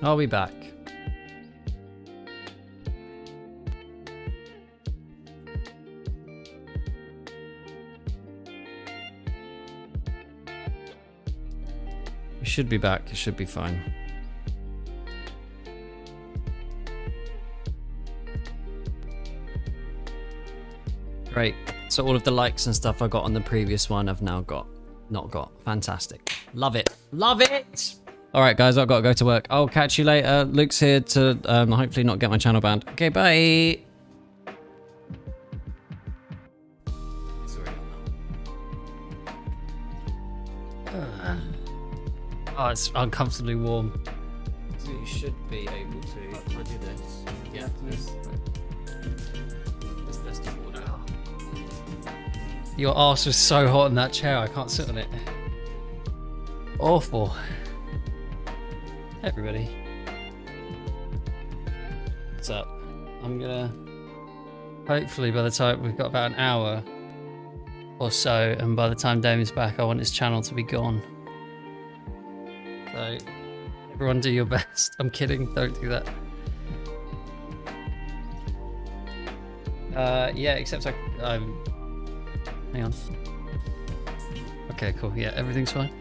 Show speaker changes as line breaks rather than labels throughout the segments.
I'll be back. We should be back. It should be fine. Great. So all of the likes and stuff I got on the previous one I've now not got. Fantastic. Love it. Love it! Alright guys, I've got to go to work. I'll catch you later. Luke's here to hopefully not get my channel banned. Okay, bye! Oh, it's uncomfortably warm. So you should be able to do this. Yeah, this. Your arse was so hot in that chair, I can't sit on it. Awful. Hey everybody. What's up? I'm gonna... Hopefully by the time we've got about an hour or so, and by the time Damien's back, I want his channel to be gone. So, everyone do your best. I'm kidding, don't do that. Yeah, except I'm... Hang on. Okay, cool. Yeah, everything's fine.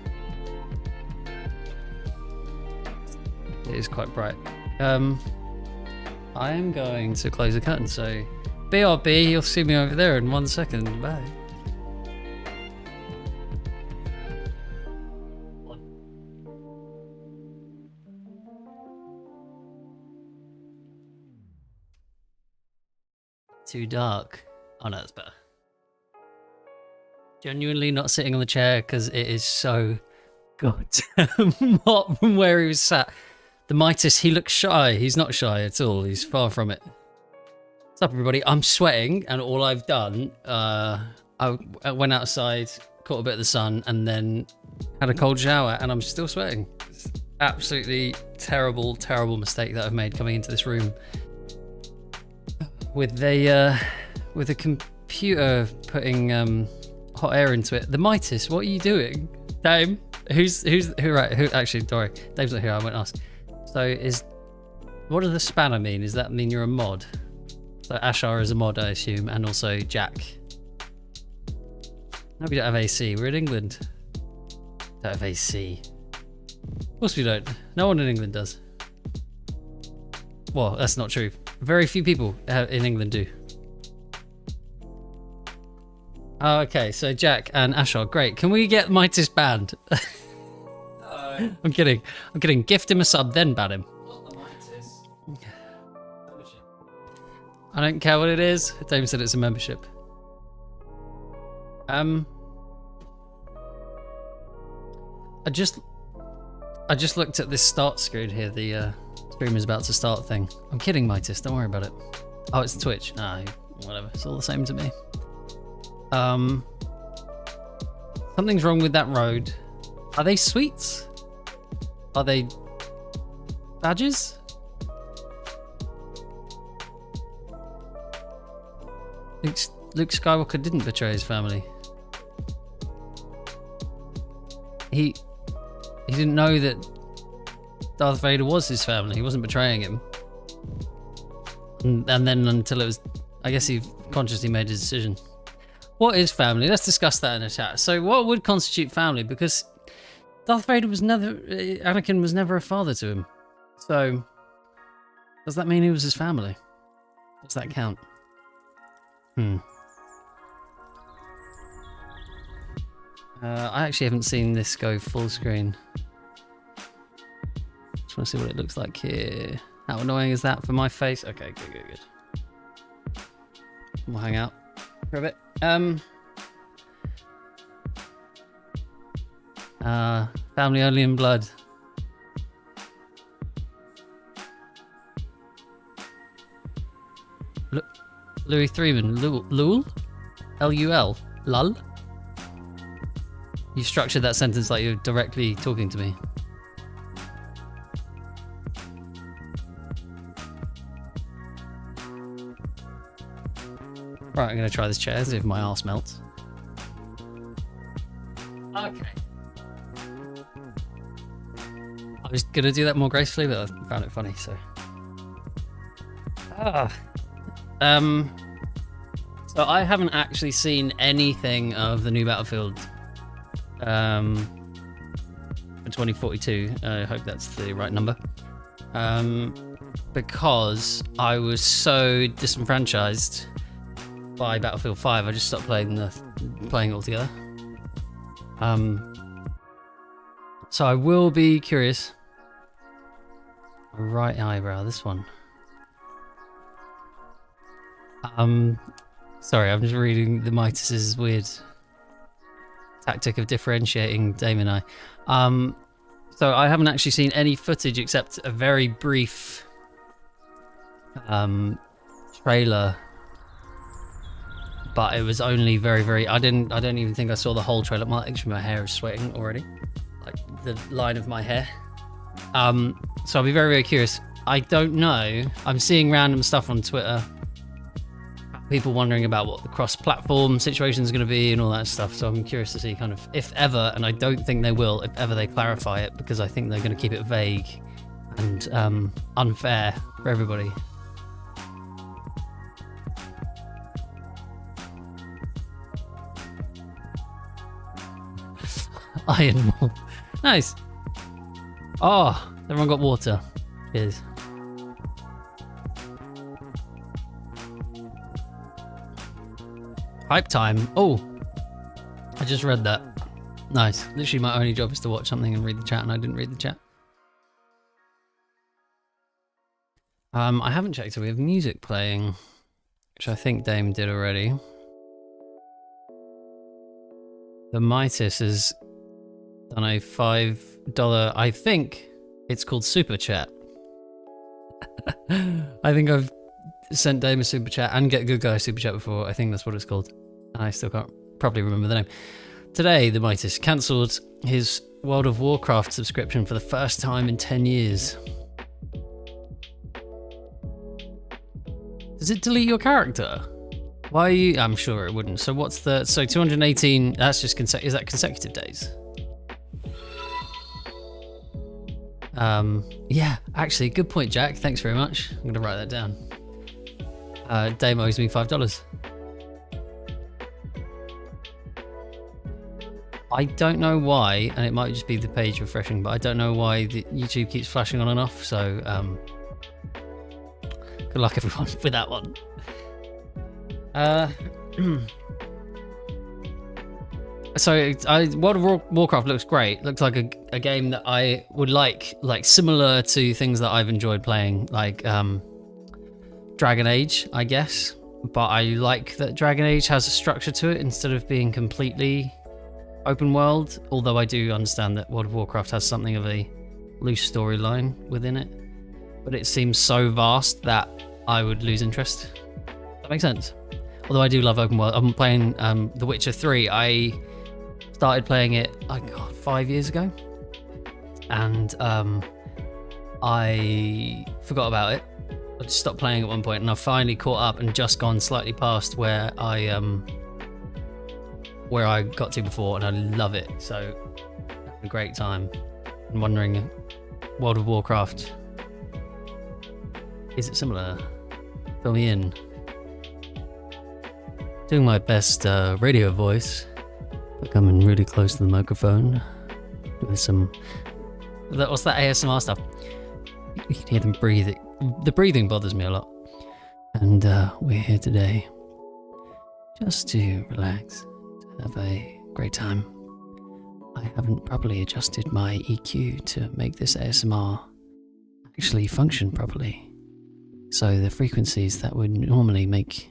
It is quite bright. I am going to close the curtain, so BRB, you'll see me over there in 1 second. Bye. Too dark. Oh no, that's better. Genuinely not sitting on the chair because it is so goddamn hot from where he was sat. The Mightis, he looks shy. He's not shy at all. He's far from it. What's up, everybody? I'm sweating, and all I've done, I went outside, caught a bit of the sun, and then had a cold shower, and I'm still sweating. It's absolutely terrible, terrible mistake that I've made coming into this room with a computer putting hot air into it. The Mightis, what are you doing? Dame? Who actually, sorry, Dame's not here, I won't ask. So what does the spanner mean? Does that mean you're a mod? So Ashar is a mod, I assume, and also Jack. No, we don't have AC, we're in England. Don't have AC. Of course we don't. No one in England does. Well, that's not true. Very few people in England do. Oh, okay, so Jack and Ashar, great. Can we get Mightis banned? I'm kidding. I'm kidding. Gift him a sub, then ban him. Not the Mightis. I don't care what it is. Dame said it's a membership. I just looked at this start screen here. The stream is about to start thing. I'm kidding, Mightis. Don't worry about it. Oh, it's Twitch. Nah, whatever. It's all the same to me. Something's wrong with that road. Are they sweets? Are they badges? Luke Skywalker didn't betray his family. He didn't know that Darth Vader was his family. He wasn't betraying him. And then until it was, I guess he consciously made his decision. What is family? Let's discuss that in the chat. So what would constitute family? Because Darth Vader was Anakin was never a father to him. So does that mean he was his family? Does that count? I actually haven't seen this go full screen. Just want to see what it looks like here. How annoying is that for my face? Okay, good. We'll hang out for a bit. Family only in blood. Louis Threeman, Lul? L-U-L? Lull? You structured that sentence like you're directly talking to me. Right, I'm going to try this chair, see if my arse melts. Okay. was going to do that more gracefully, but I found it funny, so. So I haven't actually seen anything of the new Battlefield for 2042. I hope that's the right number. Because I was so disenfranchised by Battlefield 5, I just stopped playing it altogether. So I will be curious. Right eyebrow, this one. Sorry, I'm just reading the Mightis' weird tactic of differentiating Dame and I. So I haven't actually seen any footage except a very brief trailer, but it was only very. I don't even think I saw the whole trailer. Actually, my hair is sweating already, like the line of my hair. So I'll be very curious. I don't know. I'm seeing random stuff on Twitter. People wondering about what the cross-platform situation is going to be and all that stuff. So I'm curious to see kind of, if ever, and I don't think they will, if ever they clarify it, because I think they're going to keep it vague and unfair for everybody. Iron Wall. Nice. Oh, everyone got water. Cheers. Hype time. Oh, I just read that. Nice. Literally my only job is to watch something and read the chat, and I didn't read the chat. I haven't checked if we have music playing, which I think Dame did already. The Mightis has done a $5, I think it's called Super Chat. I think I've sent Dame a Super Chat and Get Good Guy Super Chat before. I think that's what it's called. I still can't probably remember the name. Today, the Mightis cancelled his World of Warcraft subscription for the first time in 10 years. Does it delete your character? Why are you? I'm sure it wouldn't. So what's the? So 218. That's just is that consecutive days? Yeah, actually, good point, Jack. Thanks very much. I'm gonna write that down. Dame owes me $5. I don't know why, and it might just be the page refreshing, but I don't know why the YouTube keeps flashing on and off. So good luck everyone with that one. So World of Warcraft looks great. Looks like a game that I would like similar to things that I've enjoyed playing, like Dragon Age, I guess. But I like that Dragon Age has a structure to it instead of being completely open world. Although I do understand that World of Warcraft has something of a loose storyline within it. But it seems so vast that I would lose interest. That makes sense. Although I do love open world. I'm playing The Witcher 3. I started playing it, 5 years ago. And I forgot about it. I just stopped playing at one point, and I've finally caught up and just gone slightly past where I got to before, and I love it. So, a great time. I'm wondering, World of Warcraft, is it similar? Fill me in. Doing my best radio voice, but coming really close to the microphone with some. What's that ASMR stuff? You can hear them breathing. The breathing bothers me a lot. And we're here today just to relax, to have a great time. I haven't properly adjusted my EQ to make this ASMR actually function properly. So the frequencies that would normally make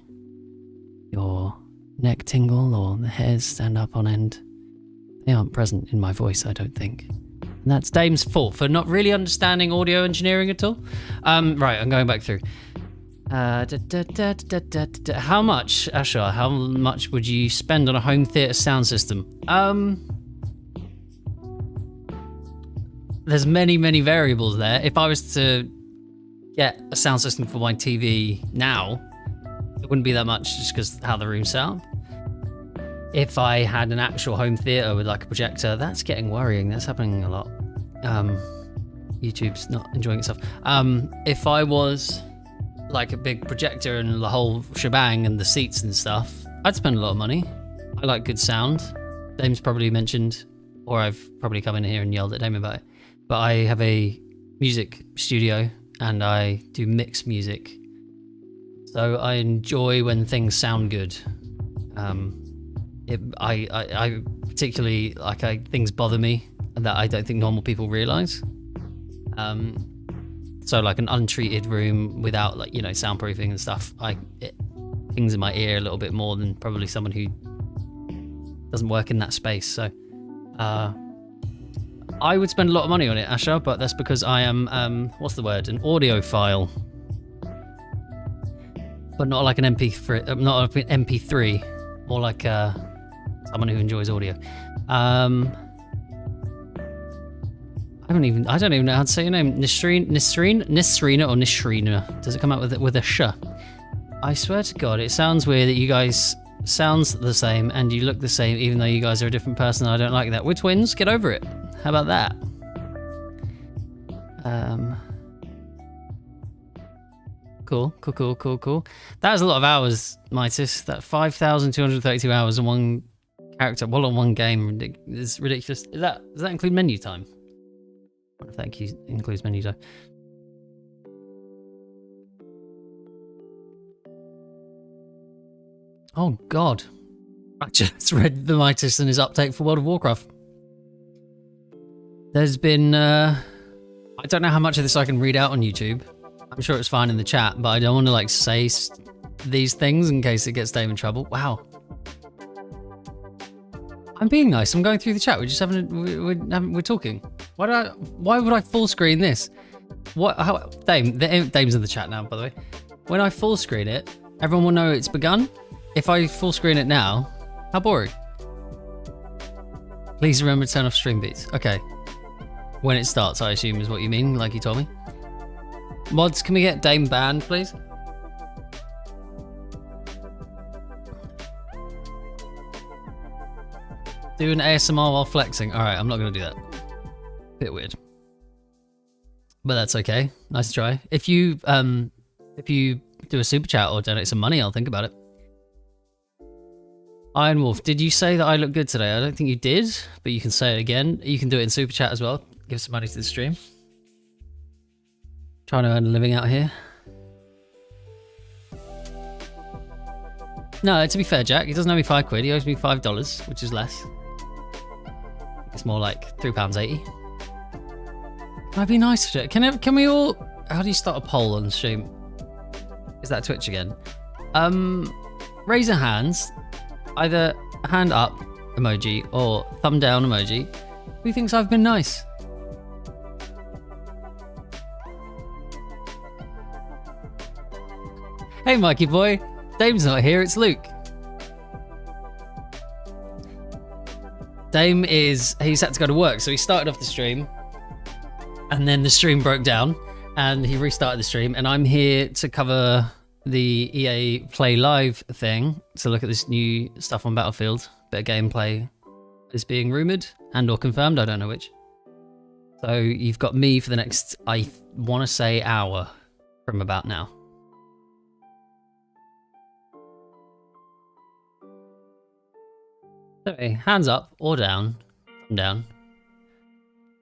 your neck tingle or the hairs stand up on end, they aren't present in my voice, I don't think. And that's Dame's fault for not really understanding audio engineering at all. Right, I'm going back through. How much, Ashar, how much would you spend on a home theater sound system? There's many variables there. If I was to get a sound system for my TV now, it wouldn't be that much just because how the room's set up. If I had an actual home theater with like a projector, that's getting worrying. That's happening a lot. YouTube's not enjoying itself. If I was like a big projector and the whole shebang and the seats and stuff, I'd spend a lot of money. I like good sound. Dame's probably mentioned, or I've probably come in here and yelled at Dame about it, but I have a music studio and I do mix music. So I enjoy when things sound good. I particularly things bother me that I don't think normal people realize. So like an untreated room without soundproofing and stuff, it pings in my ear a little bit more than probably someone who doesn't work in that space. So I would spend a lot of money on it, Ashar, but that's because I am what's the word? An audiophile. But not like an MP3, not an MP3, more like someone who enjoys audio. I don't even know how to say your name. Nisrina or Nishrina? Does it come out with a sh? I swear to God, it sounds weird that you guys sounds the same and you look the same, even though you guys are a different person. I don't like that. We're twins. Get over it. How about that? Cool. That was a lot of hours, Mightis. That 5,232 hours on one character, well, on one game is ridiculous. Does that include menu time? I wonder if that includes menu time. Oh God! I just read the Mightis and his update for World of Warcraft. There's been I don't know how much of this I can read out on YouTube. I'm sure it's fine in the chat, but I don't want to say these things in case it gets Dave in trouble. Wow. I'm being nice. I'm going through the chat. We're just we're talking. Why would I full screen this? Dame's in the chat now, by the way. When I full screen it, everyone will know it's begun. If I full screen it now, how boring. Please remember to turn off stream beats. Okay. When it starts, I assume is what you mean, like you told me. Mods, can we get Dame banned, please? Do an ASMR while flexing. Alright, I'm not going to do that. Bit weird. But that's okay. Nice try. If you do a super chat or donate some money, I'll think about it. Iron Wolf, did you say that I look good today? I don't think you did, but you can say it again. You can do it in super chat as well. Give some money to the stream. Trying to earn a living out here. No, to be fair, Jack, he doesn't owe me £5. He owes me $5, which is less. It's more like £3.80. Can I be nice to it? Can we all? How do you start a poll on the stream? Is that Twitch again? Raise your hands. Either hand up emoji or thumb down emoji. Who thinks I've been nice? Hey, Mikeyboi. Dame's not here, it's Luke. Dame he's had to go to work, so he started off the stream, and then the stream broke down, and he restarted the stream, and I'm here to cover the EA Play Live thing, to look at this new stuff on Battlefield. Bit of gameplay is being rumoured, and or confirmed, I don't know which. So you've got me for the next, I want to say, hour from about now. Okay, hands up or down, thumb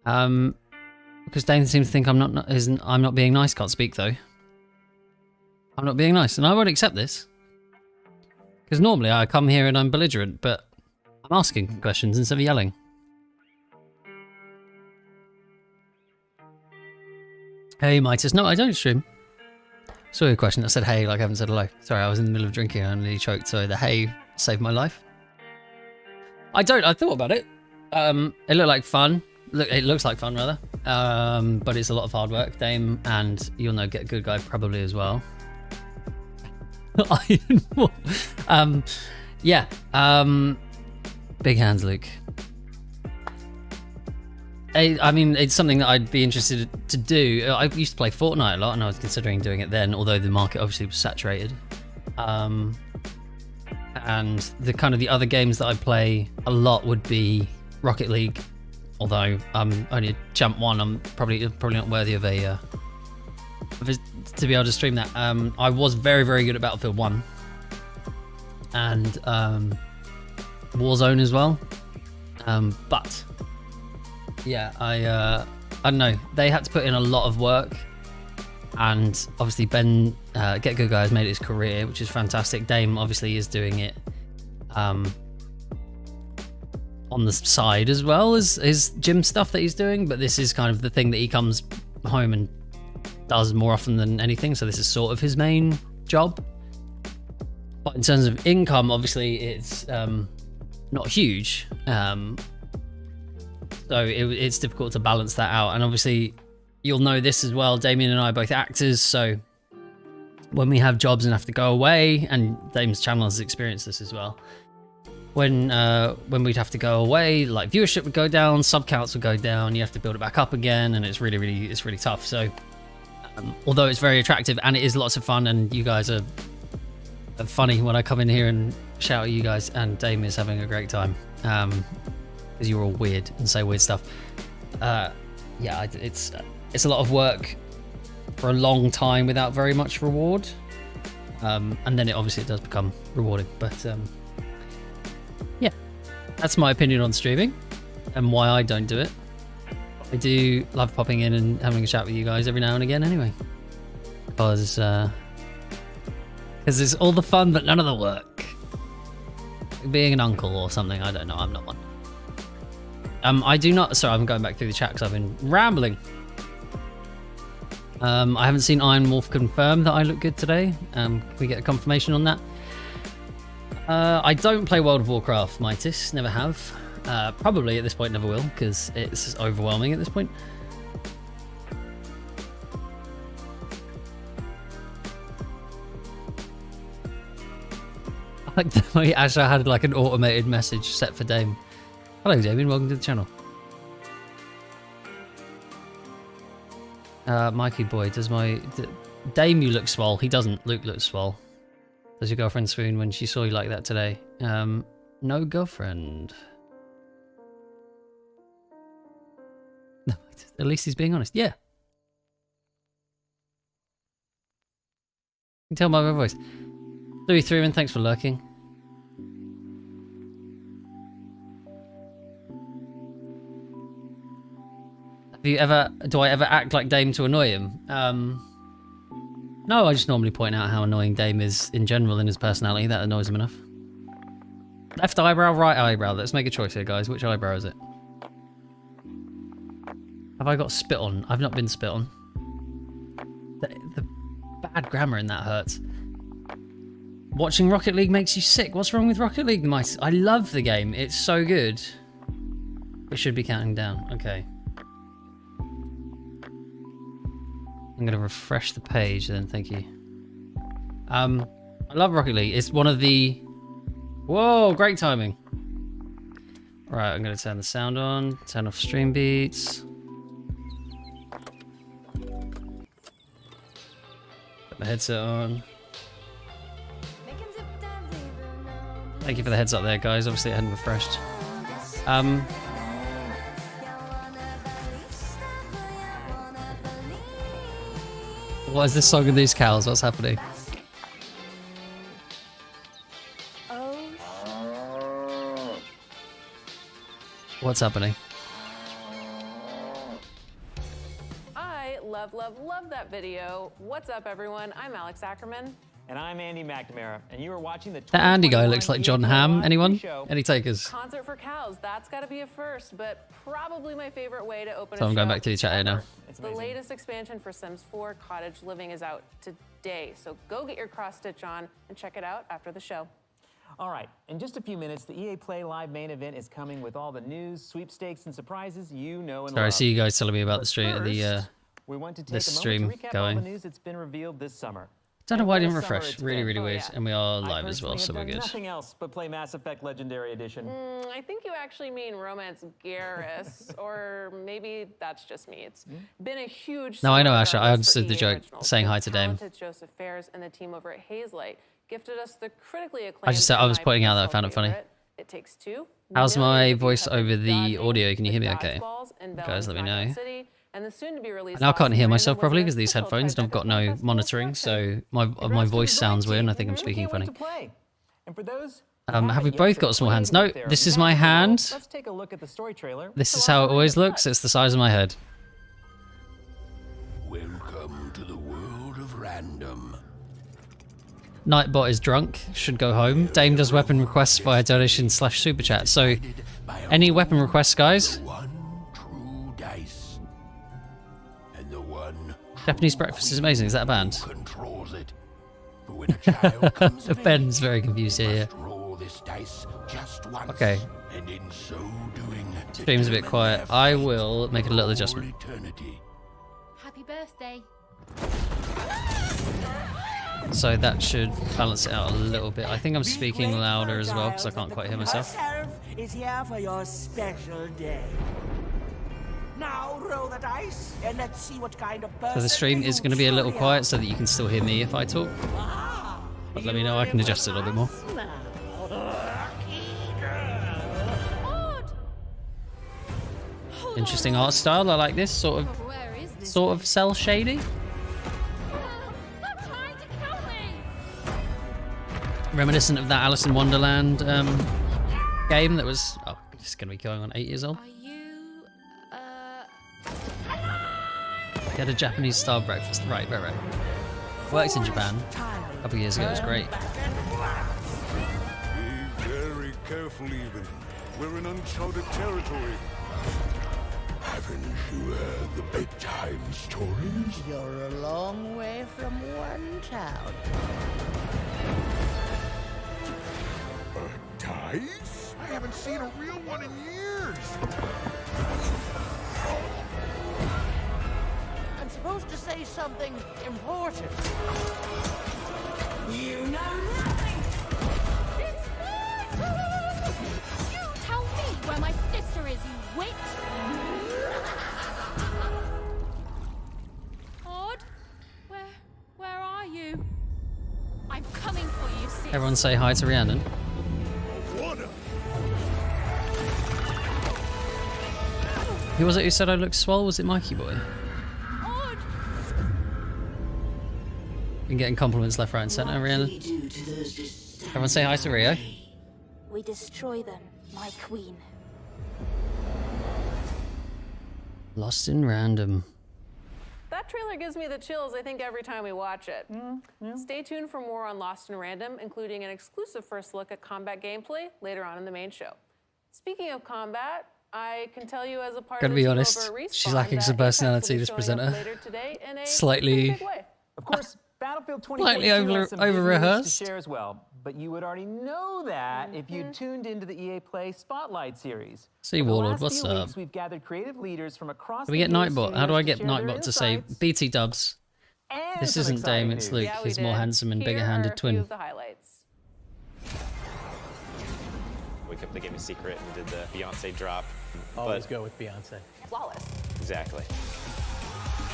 down. Because Dane seems to think I'm not being nice. Can't speak though. I'm not being nice, and I won't accept this. Because normally I come here and I'm belligerent, but I'm asking questions instead of yelling. Hey, Mightis. No, I don't stream. Saw your question. I said hey, like I haven't said hello. Sorry, I was in the middle of drinking and I nearly choked, so the hey saved my life. I thought about it. It looked like fun. It looks like fun, rather. But it's a lot of hard work, Dame, and you'll know Get Good Guy probably as well. Iron Wolf. Yeah. Big hands, Luke. I mean, it's something that I'd be interested to do. I used to play Fortnite a lot, and I was considering doing it then, although the market obviously was saturated. And the kind of the other games that I play a lot would be Rocket League, Although I'm only a champ 1, I'm probably not worthy of a to be able to stream that. I was very, very good at Battlefield 1 and Warzone as well. But yeah, I don't know. They had to put in a lot of work, and obviously Ben Get Good Guy has made it his career, which is fantastic. Dame obviously is doing it on the side as well as his gym stuff that he's doing, but this is kind of the thing that he comes home and does more often than anything, so this is sort of his main job. But in terms of income, obviously it's not huge, so it's difficult to balance that out. And obviously you'll know this as well, Damien and I are both actors, so when we have jobs and have to go away, and Dame's channel has experienced this as well, when we'd have to go away, like viewership would go down, sub counts would go down, you have to build it back up again, and it's really tough. So although it's very attractive and it is lots of fun, and you guys are funny when I come in here and shout at you guys, and Dame is having a great time because you're all weird and say weird stuff. Yeah, it's a lot of work for a long time without very much reward, and then it does become rewarding. But yeah, that's my opinion on streaming and why I don't do it. I do love popping in and having a chat with you guys every now and again anyway, because it's all the fun but none of the work. Being an uncle or something, I don't know, I'm not one. I do not, sorry, I'm going back through the chat because I've been rambling. I haven't seen Iron Wolf confirm that I look good today. Can we get a confirmation on that? I don't play World of Warcraft, Mightis, never have. Probably at this point never will, because it's overwhelming at this point. I like the way Ashar had like an automated message set for Dame. Hello Damien, welcome to the channel. Mikeyboi, does my... Dame, you look swole. He doesn't. Luke looks swole. Does your girlfriend swoon when she saw you like that today? No girlfriend. At least he's being honest. Yeah. You can tell by my voice. Louis Threeman, thanks for lurking. Do I ever act like Dame to annoy him? No, I just normally point out how annoying Dame is in general in his personality. That annoys him enough. Left eyebrow, right eyebrow. Let's make a choice here, guys. Which eyebrow is it? Have I got spit on? I've not been spit on. The bad grammar in that hurts. Watching Rocket League makes you sick. What's wrong with Rocket League? I love the game. It's so good. It should be counting down. Okay. I'm going to refresh the page then, thank you. I love Rocket League. It's one of the... Whoa, great timing. Right, I'm going to turn the sound on, turn off stream beats. Put my headset on. Thank you for the heads up there, guys. Obviously it hadn't refreshed. What is this song of these cows? What's happening? What's happening?
I love that video. What's up, everyone? I'm Alex Ackerman.
And I'm Andy McNamara, and you are watching the...
That Andy guy looks like John Hamm. Anyone? Any takers?
Concert for cows. That's got to be a first, but probably my favorite way to open
so I'm going back to the chat here now.
The latest expansion for Sims 4 Cottage Living is out today, so go get your cross-stitch on and check it out after the show.
All right, in just a few minutes, the EA Play Live main event is coming with all the news, sweepstakes, and surprises you know and love.
Sorry, I see you guys telling me about the stream,
we want to take
this
a
stream
moment to recap
going.
all the news that's been revealed this summer.
Don't know why I didn't refresh. Really weird. And we are live as well, so we're good.
Nothing else but play Mass Effect Legendary Edition.
I think you actually mean Romance Garrus, or maybe that's just me. It's been a huge...
No, I know, Asher. I understood the joke. Saying hi to Dame.
Joseph Fares and the team over at Hazelight gifted us the critically acclaimed...
I was pointing out that I found it funny.
It takes two.
How's my
millions of
voice
you
over
covered
the
God
audio?
games,
Can you hear
the
me okay?
Dodgeballs in
Guys, let me
Knockout
know.
City, and the soon-to-be-released
Now I can't
Lost
hear
in
myself
Random
properly
was
because these
an official
headphones, and I've got
Tribeca Film
no
Festival
monitoring,
selection.
so my
Congrats to
voice
the
sounds
Blue
weird, and I
Team.
think I'm
We
speaking
can't wait
funny.
to play. And for those who
Have we
haven't
both
yet
got small
played
hands?
with
No,
their
this is my
magical
hand.
world, let's take a look at the story trailer.
This
So
is
why
how it
don't we
always
hit
looks.
play?
It's the size of my head.
Welcome to the world of random.
Nightbot is drunk. Should go home. Dame does weapon requests via donation/super chat. So, any weapon requests, guys?
One true dice. And the one
Japanese breakfast is amazing. Is that a band?
controls it. For when a child comes of
Ben's
age,
very confused
you
here.
must roll this dice just once.
Okay.
And in so doing,
Stream's a bit
determine
quiet.
their
I
fate
will make a
for
little
all
adjustment.
Eternity.
Happy birthday.
So that should balance it out a little bit. I think I'm speaking louder as well because I can't quite hear myself.
Herself is here for your special day. Now roll the dice and let's see what kind of person
So the stream is going to be a little quiet so that you can still hear me if I talk. But let me know, I can adjust it a little bit more. Interesting art style. I like this sort
Where is this?
of cell shady.
Stop trying to kill me!
Reminiscent of that Alice in Wonderland game that was it's going to be going on 8 years old.
Are you,
He had a Japanese style breakfast. Right. Worked in Japan a couple of years ago. It was great.
Be very careful, even. We're in uncharted territory.
Haven't you heard the bedtime stories?
You're a long way from one town.
Dice? I haven't seen a real one in years.
I'm supposed to say something important. You know nothing!
you tell me where my sister is, you witch! Odd? Where are you? I'm coming for you, sis.
Everyone say hi to Rhiannon. Who was it who said I looked swole? Was it Mikeyboi?
Odd!
Been getting compliments left, right, and centre, Rhiannon. Everyone say hi to Rio.
We destroy them, my queen.
Lost in random.
That trailer gives me the chills, I think, every time we watch it. Stay tuned for more on Lost in Random, including an exclusive first look at combat gameplay later on in the main show. Speaking of combat, I can tell you as a part
Gotta
of
be
the team
honest,
over at Respawn
she's lacking
that
some
Apex will
personality,
be
this
showing up
presenter.
later today in a
Slightly-
big way.
Of course, Battlefield
Slightly
2042 has some big news
over-rehearsed.
to share as well, but you would already know that if you tuned into the EA Play Spotlight series.
See,
For the
Warlord,
last
what's
few
up?
weeks, we've gathered creative leaders from across
Do we
the
get
EA
Nightbot? How do I
studios
get
to share their
Nightbot to say
insights
BT dubs?
and
This
some
isn't
exciting
Dame, it's
news.
Luke.
Yeah, we
He's more
did.
handsome and
Here
bigger-handed
are a
twin.
few of the highlights.
We kept the game a secret and did the Beyonce drop.
Always
But
go with Beyonce.
Flawless.
exactly.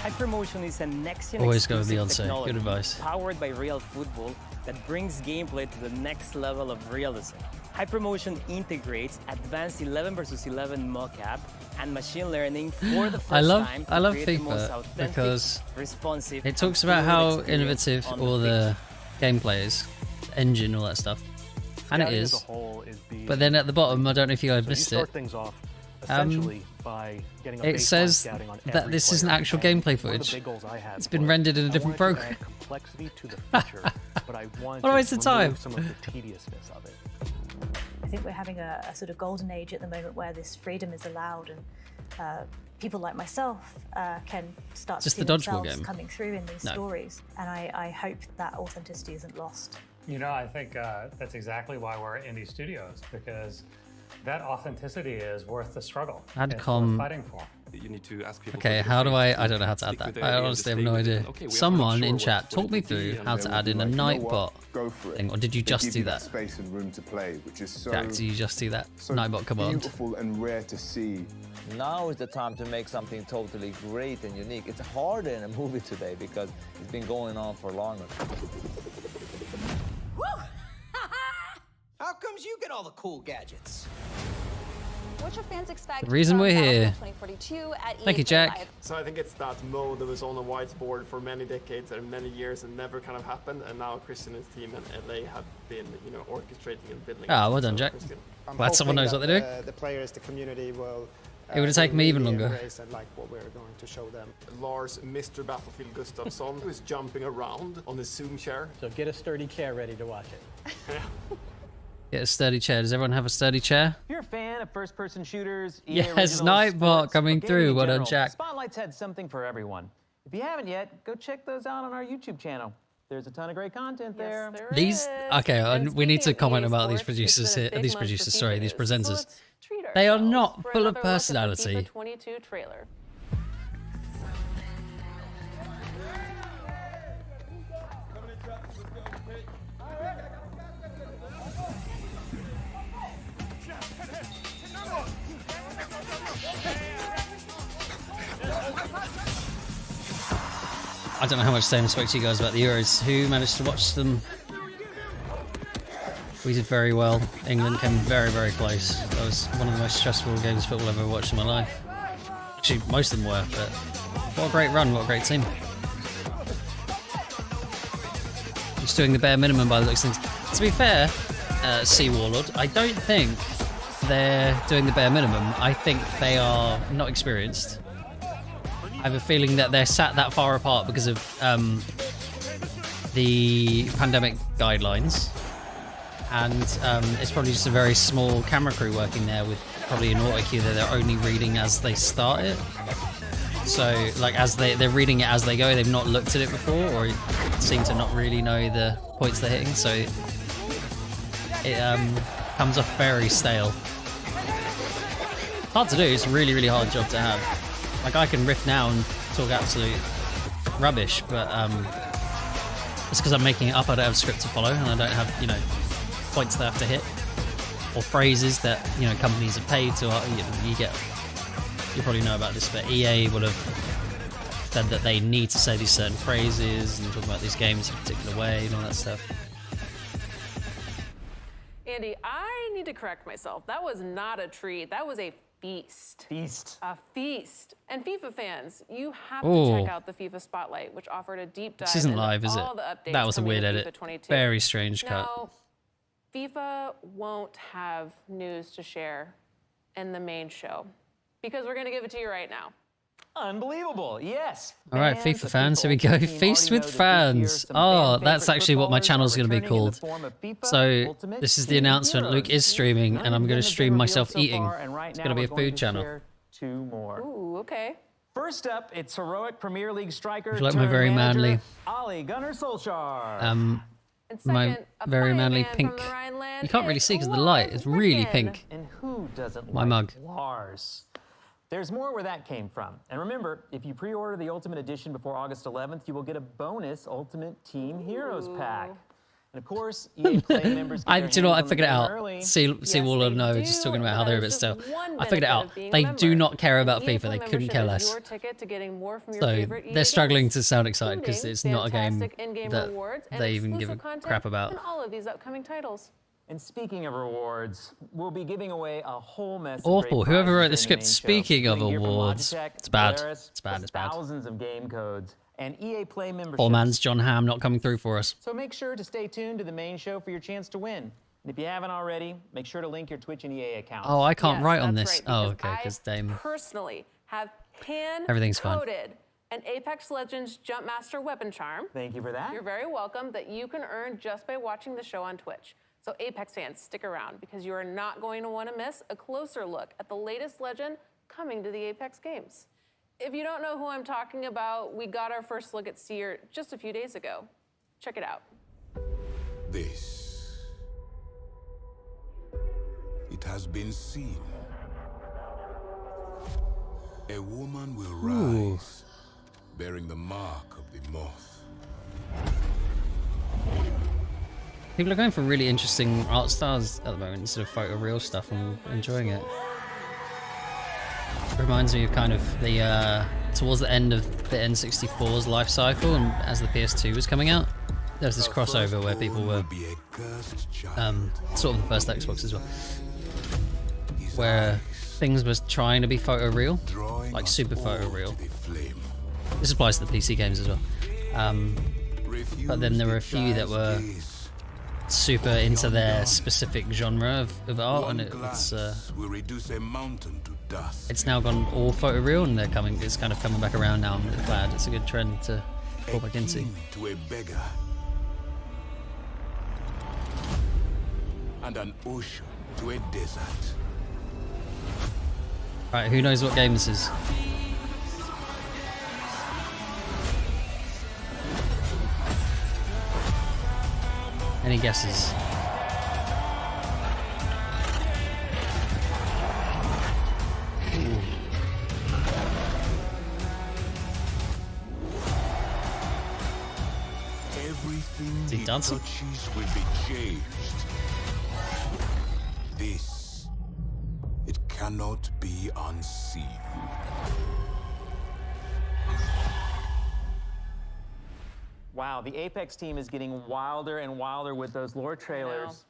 Hypermotion is a next-gen
Always go with
exclusive
Beyonce.
technology
Good advice.
powered by real football that brings gameplay to the next level of realism. Hypermotion integrates advanced 11 versus 11 mocap and machine learning for the first
I love
create the most
FIFA
authentic,
because
responsive,
it talks
and
about
fluid
how
experience
innovative
on
all
the
the gameplay is, engine, all that stuff, and it
Scouting as
is.
a whole is the
But then at the bottom, I don't know if you guys
so
missed
you start
it.
things off essentially by getting a
It
baseline
says
scouting on
that
every
this isn't
player.
actual
And
gameplay
one of the
footage.
big goals I had
It's been
was
rendered in a
I
different
wanted to
program.
add complexity to the feature, but I wanted
What a
to
waste of time.
remove some of the tediousness of it.
I think we're having a sort of golden age at the moment where this freedom is allowed and people like myself can start
Just
to see
the dodgeball
themselves
game.
coming through in these
No.
stories. And I hope that authenticity isn't lost.
You know, I think that's exactly why we're at indie studios, because that authenticity is worth the struggle. It's
Adcom.
worth fighting for.
You need to ask people.
Okay, how do I don't know how to add that. I honestly have no idea. Someone in chat, talk me through how to add in a Nightbot thing, or did you just do that?
Space and room to play, which is so
Jack, did you just do that? Nightbot command.
beautiful and rare to see.
Now is the time to make something totally great and unique. It's harder in a movie today because it's been going on for longer.
How comes
you get all the cool gadgets?
What should fans expect
The reason
from
we're here.
Battlefield 2042 at
Thank you,
EA
Jack.
Live?
So I think it's that mode that was on the whiteboard for many decades and many years and never kind of happened, and now Christian and his team and LA have been, you know, orchestrating and building.
Ah, well done, Jack. Glad someone knows what they're doing.
The players, the community will.
It would have taken me even longer.
And like what we're going to show them.
Lars, Mr. Battlefield Gustafsson, who is jumping around on his Zoom chair.
So get a sturdy chair ready to watch it.
Get a sturdy chair. Does everyone have a sturdy chair?
If you're a fan of first-person shooters, EA
Yes,
originals,
Nightbot
sports,
coming
or gaming
through.
in
Well done,
general,
Jack.
Spotlight's had something for everyone. If you haven't yet, go check those out on our YouTube channel. There's a ton of great content there.
These okay. We need to comment about these producers here. These producers, sorry, these presenters. They are not full of personality.
FIFA 22 trailer.
I don't know how much Sam spoke to you guys about the Euros. Who managed to watch them? We did very well. England came very, very close. That was one of the most stressful games of football I've ever watched in my life. Actually, most of them were, but what a great run, what a great team. Just doing the bare minimum by the looks of things. To be fair, Sea Warlord, I don't think they're doing the bare minimum. I think they are not experienced. I have a feeling that they're sat that far apart because of the pandemic guidelines. And it's probably just a very small camera crew working there with probably an auto cue that they're only reading as they start it. So, like, as they're reading it as they go, they've not looked at it before, or seem to not really know the points they're hitting. So it comes off very stale. Hard to do. It's a really, really hard job to have. Like, I can riff now and talk absolute rubbish, but it's because I'm making it up. I don't have a script to follow, and I don't have, you know, points that I have to hit, or phrases that, you know, companies have paid to. You probably know about this, but EA would have said that they need to say these certain phrases and talk about these games in a particular way and all that stuff.
Andy, I need to correct myself. That was not a treat. That was a feast.
Feast.
A feast. And FIFA fans, you have
Ooh.
to check out the FIFA Spotlight, which offered a deep dive
This isn't
into
live, is it?
all the updates
That was a
coming
weird
to
edit.
FIFA 22.
Very strange cut.
Now, FIFA won't have news to share in the main show because we're going to give it to you right now.
Unbelievable, yes.
All right, FIFA fans, here we go. Feast with fans. Oh, that's actually what my channel's going to be called. So this is the announcement. Luke is streaming, and I'm going to stream myself eating. It's going to be a food channel.
Two more.
Ooh, okay.
First up, it's heroic Premier League striker.
Would you like my very manly,
Ole Gunnar Solskjaer.
my very manly pink. You can't really see because of the light. It's really pink.
And who doesn't
my
like
mug.
Lars? There's more where that came from. And remember, if you pre-order the Ultimate Edition before August 11th, you will get a bonus Ultimate Team Heroes pack. And of course, EA Play members get their
Do you know what? I
hands on the
figured it
game
out.
early.
See Waller, no, just talking about how they're a bit stale. I figured it out. They do not care about FIFA. They couldn't care less. So they're struggling to sound excited because it's not a game that they even give a crap about.
And all of these upcoming titles.
And speaking of rewards, we'll be giving away a whole mess of
Awful.
great
Whoever wrote the
prizes
script,
during the main
speaking
show.
of
You can hear from
awards,
Logitech,
it's bad.
Polaris,
It's bad. It's bad.
Thousands of game codes and EA Play memberships.
Poor man's John Hamm not coming through for us.
So make sure to stay tuned to the main show for your chance to win. And if you haven't already, make sure to link your Twitch and EA accounts.
Oh, I can't write on
that's
this.
right,
Oh,
because
okay, because Dame.
personally have
Everything's fine.
hand-coded an Apex Legends Jumpmaster weapon charm.
Thank you for that.
You're very welcome, that you can earn just by watching the show on Twitch. So Apex fans, stick around because you are not going to want to miss a closer look at the latest legend coming to the Apex games. If you don't know who I'm talking about, we got our first look at Seer just a few days ago. Check it out.
This. It has been seen. A woman will rise, bearing the mark of the moth.
People are going for really interesting art styles at the moment instead of photoreal stuff. I'm enjoying it. It reminds me of kind of the towards the end of the N64's life cycle, and as the PS2 was coming out, there's this crossover where people were sort of the first Xbox as well, where things was trying to be photoreal, like super photoreal. This applies to the PC games as well. But then there were a few that were super into their specific genre of art, and it's now gone all photoreal, and it's kind of coming back around now. I'm glad. It's a good trend to fall back into.
To a beggar and an ocean to a desert.
Right, who knows what game this is? Any guesses? Ooh.
Everything
Is he dancing?
touches will be changed. This, it cannot be unseen.
Wow, the Apex team is getting wilder and wilder with those lore trailers.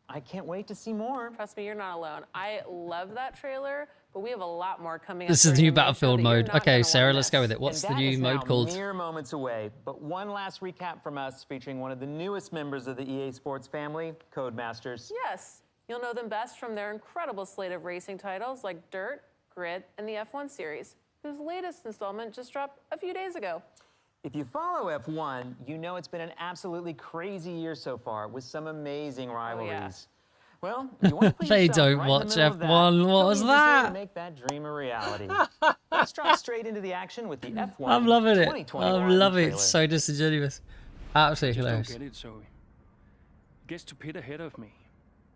I can't wait to see more.
Trust me, you're not alone. I love that trailer, but we have a lot more coming up.
This is the new Battlefield mode. Okay, Sarah, let's go with it. What's the new mode called?
Mere moments away, but one last recap from us featuring one of the newest members of the EA Sports family, Codemasters.
Yes, you'll know them best from their incredible slate of racing titles like Dirt, Grid, and the F1 series, whose latest installment just dropped a few days ago.
If you follow F1, you know it's been an absolutely crazy year so far with some amazing rivalries. Well, you want to put
They
yourself
don't
right
watch
in the middle of that.
F1. What was
Cody here to
that?
make that dream a reality. Let's drop straight into the action with the F1
I'm loving it.
2021
I'm loving it.
trailer.
It's so disingenuous. Absolutely hilarious.
Don't get it, Zoe. Gets to pit ahead of me,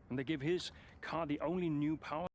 and they give his car the only new power.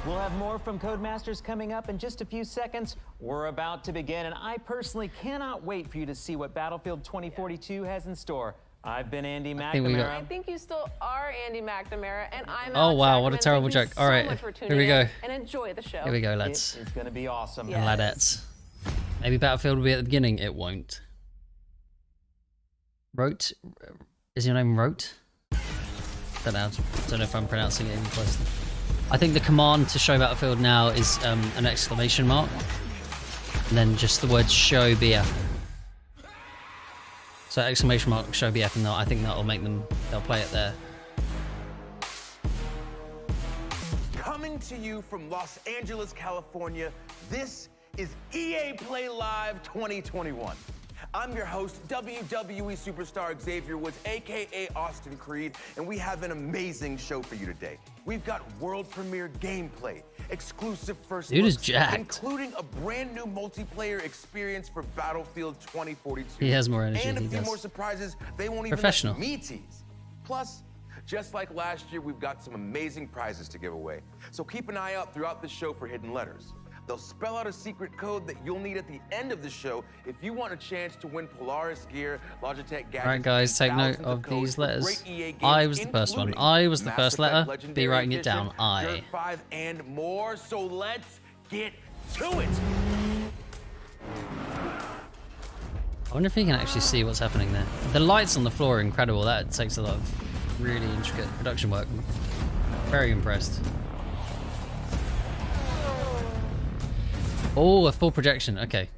We'll have more from Codemasters coming up in just a few seconds. We're about to begin, and I personally cannot wait for you to see what Battlefield 2042 has in store. I've been Andy McNamara.
I think you still are Andy McNamara, and I'm
Oh
Alex
wow, what a
Ackerman.
terrible
Thank you
joke. All right,
so much for tuning
here we go.
in, and enjoy the show.
Here we go, lads.
It's going to be awesome.
And ladettes. Maybe Battlefield will be at the beginning. It won't. Rote? Is your name Rote? Don't know if I'm pronouncing it any close. I think the command to show Battlefield now is an exclamation mark, and then just the word show BF. So exclamation mark show BF, and I think that'll make them. They'll play it there.
Coming to you from Los Angeles, California, this is EA Play Live 2021. I'm your host, WWE superstar Xavier Woods, aka Austin Creed, and we have an amazing show for you today. We've got world premiere gameplay, exclusive first
Dude is
looks,
jacked.
including a brand new multiplayer experience for Battlefield 2042.
He has more energy.
And a
He
few
does.
more surprises they won't even
Professional.
let me tease. Plus, just like last year, we've got some amazing prizes to give away. So keep an eye out throughout the show for hidden letters. They'll spell out a secret code that you'll need at the end of the show if you want a chance to win Polaris gear, Logitech gadgets.
Right, guys, take note of these letters. I was the first one. I was the first letter. Be writing it down. I.
Dirt 5 and more. So let's get to it.
I wonder if you can actually see what's happening there. The lights on the floor are incredible. That takes a lot of really intricate production work. Very impressed. Oh, a full projection. Okay.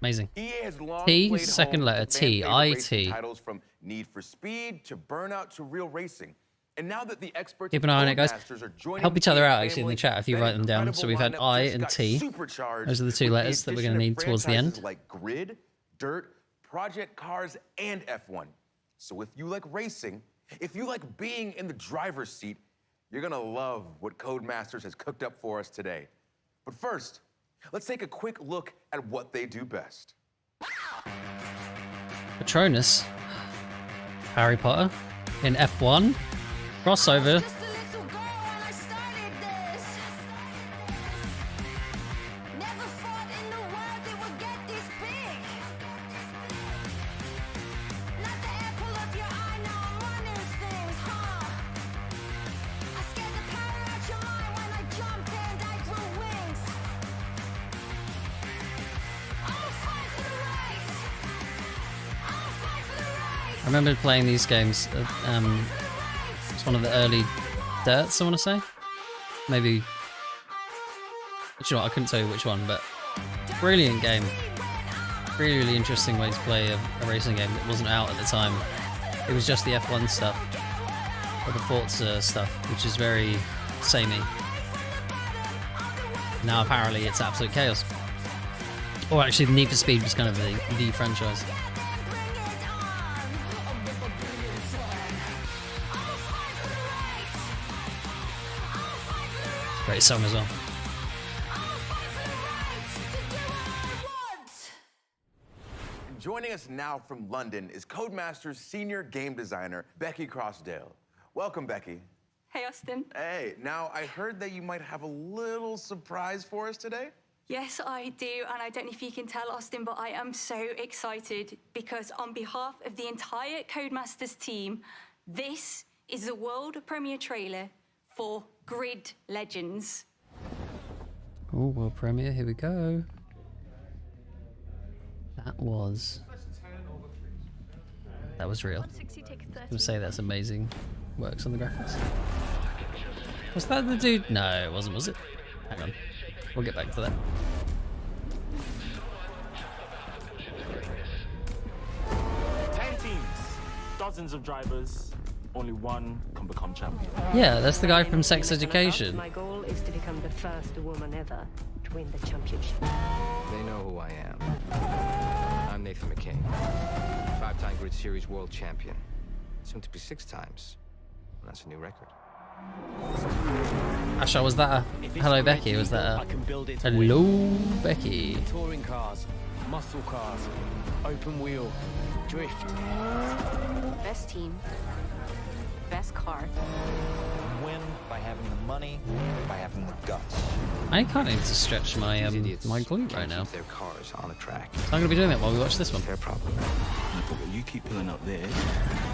Amazing.
EA has long
T,
played
second
home
letter,
to
T,
fan-favorite racing
IT.
titles from Need for Speed to Burnout to Real Racing. And now that the experts
Keep an eye on it, guys. Help each other out actually in the chat if you write them down. So we've had I and T. Those are the two letters that we're going to need towards the end.
Like Grid, Dirt, Project Cars, and F1. So if you like racing, if you like being in the driver's seat, you're going to love what Codemasters has cooked up for us today. But first, let's take a quick look at what they do best.
Patronus. Harry Potter. In F1. Crossover. I remember playing these games. It's one of the early Dirts, I want to say. Maybe. But you know what, I couldn't tell you which one, but brilliant game. Really, really interesting way to play a racing game that wasn't out at the time. It was just the F1 stuff, or the Forza stuff, which is very samey. Now apparently it's absolute chaos. Or actually, the Need for Speed was kind of the franchise. Great song as well.
Joining us now from London is Codemasters senior game designer, Becky Crossdale. Welcome, Becky.
Hey, Austin.
Hey, now I heard that you might have a little surprise for us today.
Yes, I do, and I don't know if you can tell, Austin, but I am so excited because on behalf of the entire Codemasters team, this is the world premiere trailer for Grid Legends.
Oh, world premiere, here we go. That was real. I was gonna say that's amazing. Works on the graphics. Was that the dude? No, it wasn't, was it? Hang on. We'll get back to that.
Dozens of drivers, only one can become champion.
Yeah, that's the guy from Sex Education.
My goal is to become the first woman ever to win the championship.
They know who I am. I'm Nathan McCain, 5-time Grid Series world champion. Soon to be 6 times. That's a new record.
Ashar, was that a hello Becky? Was that a hello Becky?
Touring cars, muscle cars, open wheel, drift.
Best team, best car.
Win by having the money, by having the guts.
I can't need to stretch my my glute right now.
Their cars on a track.
So I'm gonna be doing that while we watch this one.
Fair problem.
You keep pulling up there,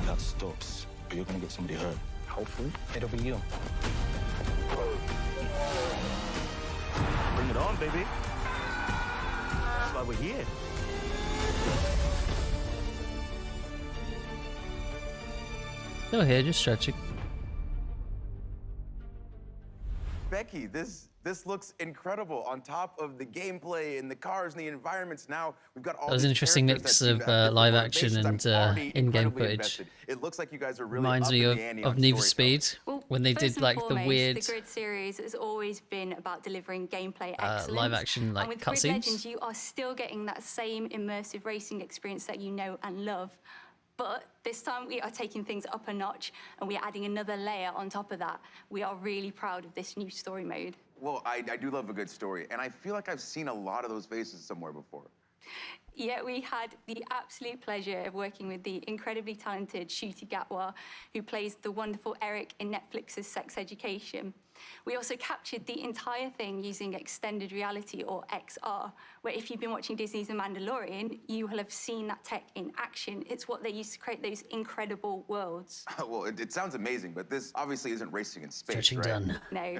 that stops, but you're gonna get somebody hurt.
Hopefully, it'll be you.
Bring it on, baby. That's why we're here.
Still here, just stretching.
Becky, this looks incredible. On top of the gameplay and the cars and the environments, now we've got all.
That was an interesting mix of live action and in-game footage.
It looks like you guys are really
reminds me of Need for Speed when they did like the weird.
The Grid series has always been about delivering gameplay excellence.
Live action like
and with Grid
cutscenes.
Legends, you are still getting that same immersive racing experience that you know and love. But this time we are taking things up a notch and we are adding another layer on top of that. We are really proud of this new story mode.
Well, I do love a good story, and I feel like I've seen a lot of those faces somewhere before.
Yeah, we had the absolute pleasure of working with the incredibly talented Ncuti Gatwa, who plays the wonderful Eric in Netflix's Sex Education. We also captured the entire thing using extended reality, or XR, where if you've been watching Disney's The Mandalorian, you will have seen that tech in action. It's what they use to create those incredible worlds.
Well, it sounds amazing, but this obviously isn't racing in space,
Stretching
right?
done.
No,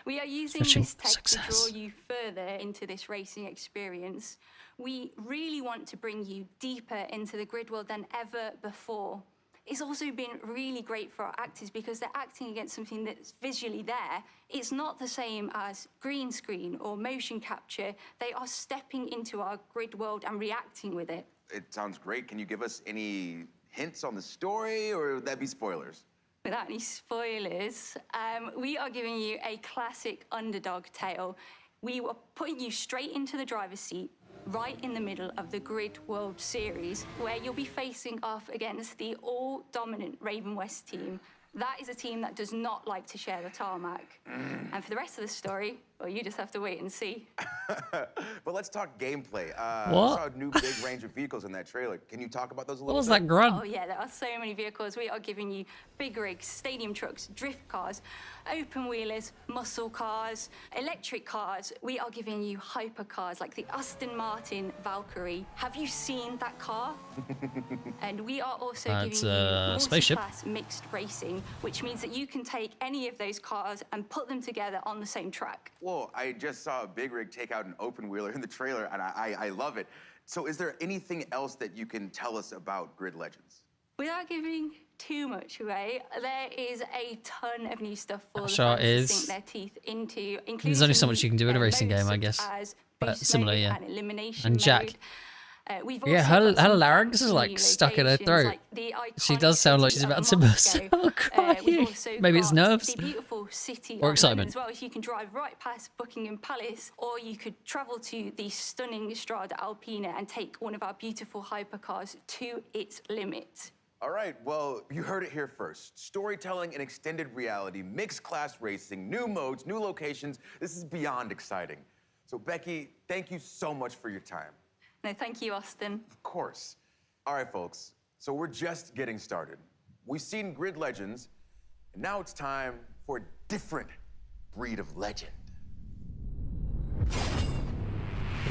we are using
Stretching
this tech
success.
to draw you further into this racing experience. We really want to bring you deeper into the grid world than ever before. It's also been really great for our actors because they're acting against something that's visually there. It's not the same as green screen or motion capture. They are stepping into our grid world and reacting with it.
It sounds great. Can you give us any hints on the story, or would that be spoilers?
Without any spoilers, we are giving you a classic underdog tale. We are putting you straight into the driver's seat, right in the middle of the Grid World Series, where you'll be facing off against the all-dominant Raven West team. That is a team that does not like to share the tarmac. And for the rest of the story, well, you just have to wait and see.
But let's talk gameplay.
What?
I saw a new big range of vehicles in that trailer. Can you talk about those a little
What was
bit?
that grunt?
Oh yeah, there are so many vehicles. We are giving you big rigs, stadium trucks, drift cars, open wheelers, muscle cars, electric cars. We are giving you hypercars like the Aston Martin Valkyrie. Have you seen that car? And we are also
That's
giving you
a spaceship.
multi-class mixed racing, which means that you can take any of those cars and put them together on the same track.
Whoa, I just saw a big rig take out an open wheeler in the trailer, and I love it. So is there anything else that you can tell us about Grid Legends?
Without giving too much away, there is a ton of new stuff for the
Ashar
fans to
is-
sink their teeth into.
There's only so much you can do in a racing game, I guess. But similar, yeah. And Jack.
We've
Yeah,
also
her
got some
larynx is
new
like stuck in her
locations,
throat.
like the
She
iconic
does sound like
city
she's
of
about to burst
Moscow.
out crying.
We've also
Maybe it's
got
nerves.
The beautiful city
Or
of London
excitement.
as well. So you can drive right past Buckingham Palace, or you could travel to the stunning Strada Alpina and take one of our beautiful hypercars to its limit.
All right, well, you heard it here first. Storytelling and extended reality, mixed class racing, new modes, new locations. This is beyond exciting. So Becky, thank you so much for your time.
No, thank you, Austin.
Of course. All right, folks, so we're just getting started. We've seen Grid Legends, and now it's time for a different breed of legend.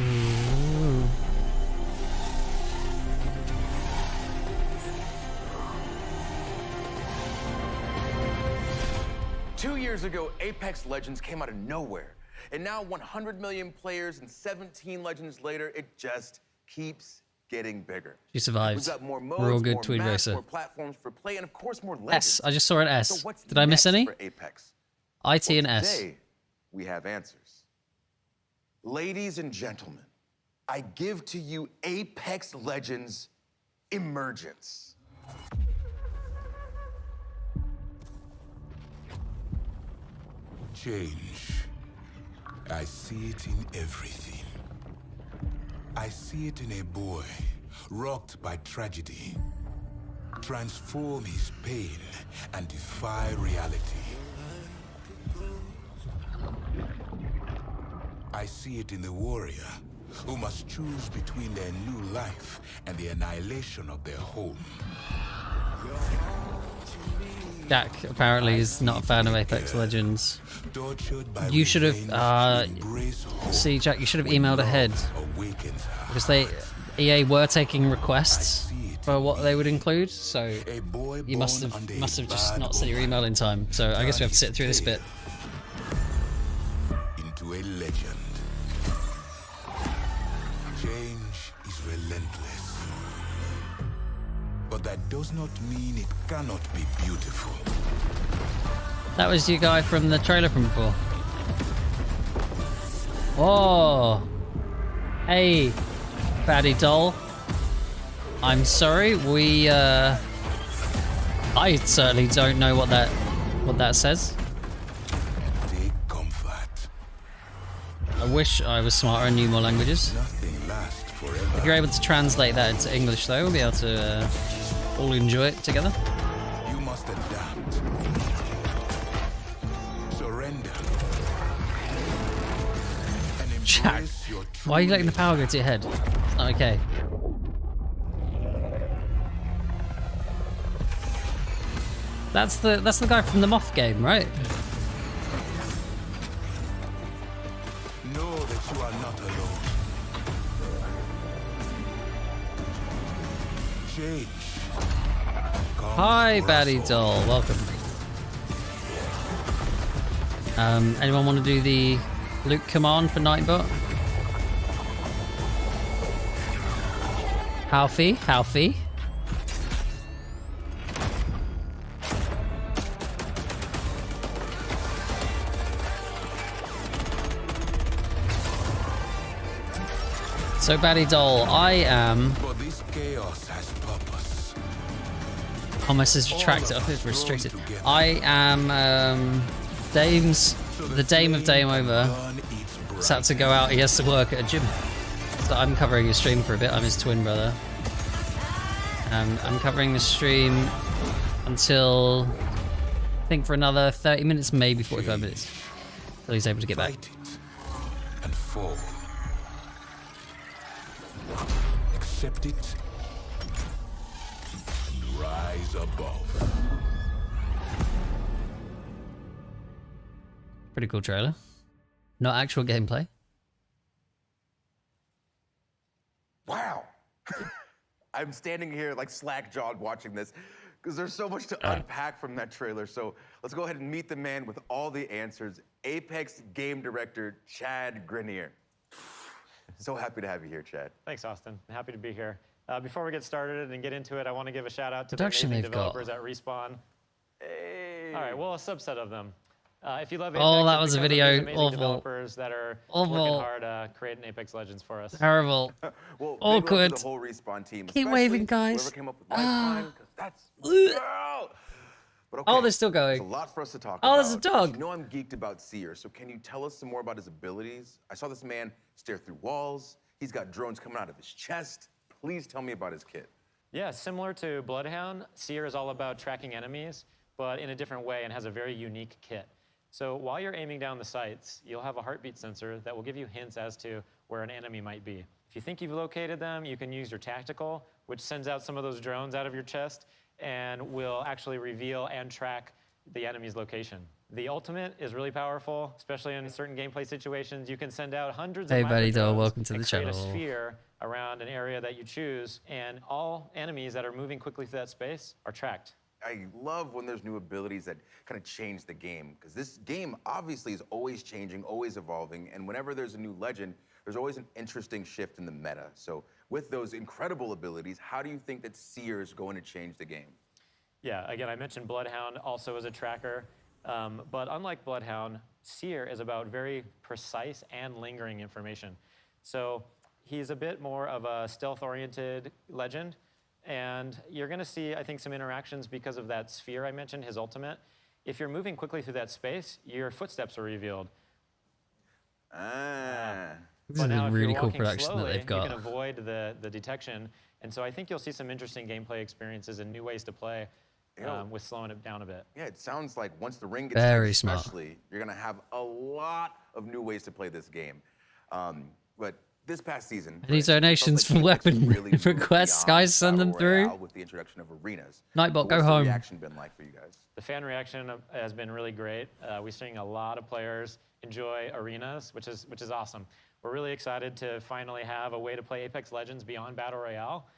Ooh.
2 years ago, Apex Legends came out of nowhere. And now 100 million players and 17 Legends later, it just keeps getting bigger.
She survived.
We've got more modes,
We're all good,
more
Tweed
maps,
Racer.
more platforms for play, and of course more legends.
S. I just saw an S.
So what's
Did I miss
next
any?
for Apex?
IT
Well,
and S.
Today, we have answers. Ladies and gentlemen, I give to you Apex Legends Emergence.
Change. I see it in everything. I see it in a boy rocked by tragedy. Transform his pain and defy reality. I see it in the warrior who must choose between their new life and the annihilation of their home.
Jack apparently is not a fan of Apex Legends. You should have, see Jack, you should have emailed ahead. Because EA were taking requests for what they would include, so you must have just not sent your email in time. So I guess we have to sit through this bit.
Into a legend. Change is relentless. But that does not mean it cannot be beautiful.
That was your guy from the trailer from before. Oh, hey, baddie doll. I'm sorry, I certainly don't know what that says.
Take comfort.
I wish I was smarter and knew more languages.
Nothing lasts forever.
If you're able to translate that into English, though, we'll be able to all enjoy it together.
You must adapt. Surrender. And
Jack,
embrace your
why are you letting the power go to your head? It's not okay. That's the guy from the Moth game, right?
Know that you are not alone. Change.
Hi, Baddie Doll. Welcome. Anyone want to do the Luke command for Nightbot? Halfie. So, Baddie Doll, I am...
But this chaos has purpose.
Oh, my sister tracked it up. It's restricted. I am the Dame of Dame Over. He's had to go out. He has to work at a gym. So I'm covering his stream for a bit. I'm his twin brother. And I'm covering the stream until I think for another 30 minutes, maybe 45 minutes. Until he's able to get back.
And fall. Accept it and rise above.
Pretty cool trailer. Not actual gameplay.
Wow. I'm standing here like slack-jawed watching this because there's so much to unpack from that trailer. So let's go ahead and meet the man with all the answers, Apex game director Chad Grenier. So happy to have you here, Chad.
Thanks, Austin. Happy to be here. Before we get started and get into it, I want to give a shout out to the
Production
amazing
they've got.
developers at Respawn.
Hey.
All right, well, a subset of them. If you love Apex,
Oh, that
it's
was a
because of
video.
these amazing
Awful.
developers that are
Awful.
working hard creating Apex Legends for us.
Terrible.
Well, big love
Awkward.
to the whole Respawn team.
Keep
especially
waving, guys.
Whoever came up with Lifeline, 'cause that's girl. But okay,
Oh, they're still going.
There's a lot for us to talk
Oh,
about.
there's a dog.
You know I'm geeked about Seer, so can you tell us some more about his abilities? I saw this man stare through walls. He's got drones coming out of his chest. Please tell me about his kit.
Yeah, similar to Bloodhound, Seer is all about tracking enemies, but in a different way and has a very unique kit. So while you're aiming down the sights, you'll have a heartbeat sensor that will give you hints as to where an enemy might be. If you think you've located them, you can use your tactical, which sends out some of those drones out of your chest and will actually reveal and track the enemy's location. The ultimate is really powerful, especially in certain gameplay situations. You can send out hundreds
Hey,
of
Baddie Doll,
microdrones
welcome to
and
the
create
channel.
a sphere around an area that you choose, and all enemies that are moving quickly through that space are tracked.
I love when there's new abilities that kind of change the game, because this game obviously is always changing, always evolving, and whenever there's a new legend, there's always an interesting shift in the meta. So with those incredible abilities, how do you think that Seer is going to change the game?
Yeah, again, I mentioned Bloodhound also as a tracker, but unlike Bloodhound, Seer is about very precise and lingering information. So he's a bit more of a stealth-oriented legend, and you're going to see, I think, some interactions because of that sphere I mentioned, his ultimate. If you're moving quickly through that space, your footsteps are revealed.
This is a really cool production that they've
You
got.
can avoid the detection, and so I think you'll see some interesting gameplay experiences and new ways to play with slowing it down a bit.
Yeah, it sounds like once the ring gets
Very
done,
smart.
especially, you're gonna have a lot of new ways to play this game. But this past season,
Any donations for weapon requests, guys? Send them through.
with the introduction of arenas.
Nightbot, go
What's
home.
the reaction been like for you guys?
The fan reaction has been really great. We're seeing a lot of players enjoy arenas, which is awesome. We're really excited to finally have a way to play Apex Legends beyond Battle Royale.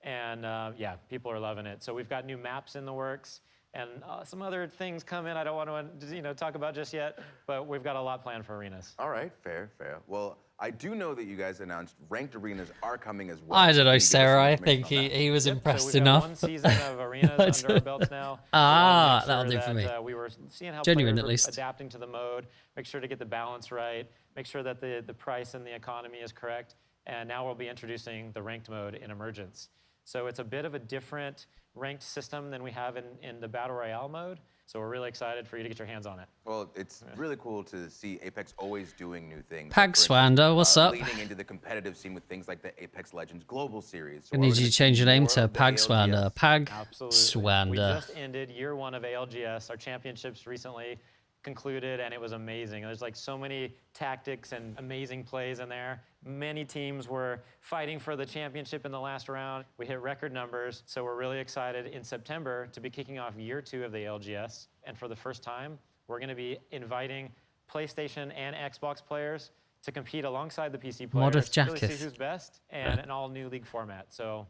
And yeah, people are loving it. So we've got new maps in the works and some other things coming I don't want to talk about just yet, but we've got a lot planned for arenas.
All right, fair. Well, I do know that you guys announced ranked arenas are coming as well.
I don't
Can
know,
you give us some
Sarah. I
information
think
on that?
he was
So
impressed
we've got
enough.
one season of arenas under our belts now.
Ah,
We wanted to make
that'll do
sure
for me.
that, we were seeing how
Genuine,
players
at
were
least.
adapting to the mode, make sure to get the balance right, make sure that the price and the economy is correct, and now we'll be introducing the ranked mode in Emergence. So it's a bit of a different ranked system than we have in the Battle Royale mode, so we're really excited for you to get your hands on it.
Well, it's really cool to see Apex always doing new things.
Pag
For instance,
Swander, what's up?
Leaning into the competitive scene with things like the Apex Legends Global Series. So
I
we're
need
gonna
you to
see
change your name
more
to
of the
Pag
ALGS.
Swander. Pag
Absolutely.
Swander.
We just ended year one of ALGS. Our championships recently concluded, and it was amazing. There's like so many tactics and amazing plays in there. Many teams were fighting for the championship in the last round. We hit record numbers, so we're really excited in September to be kicking off year 2 of the LGS. And for the first time, we're going to be inviting PlayStation and Xbox players to compete alongside the PC players, to really see who's best, and an all-new league format. So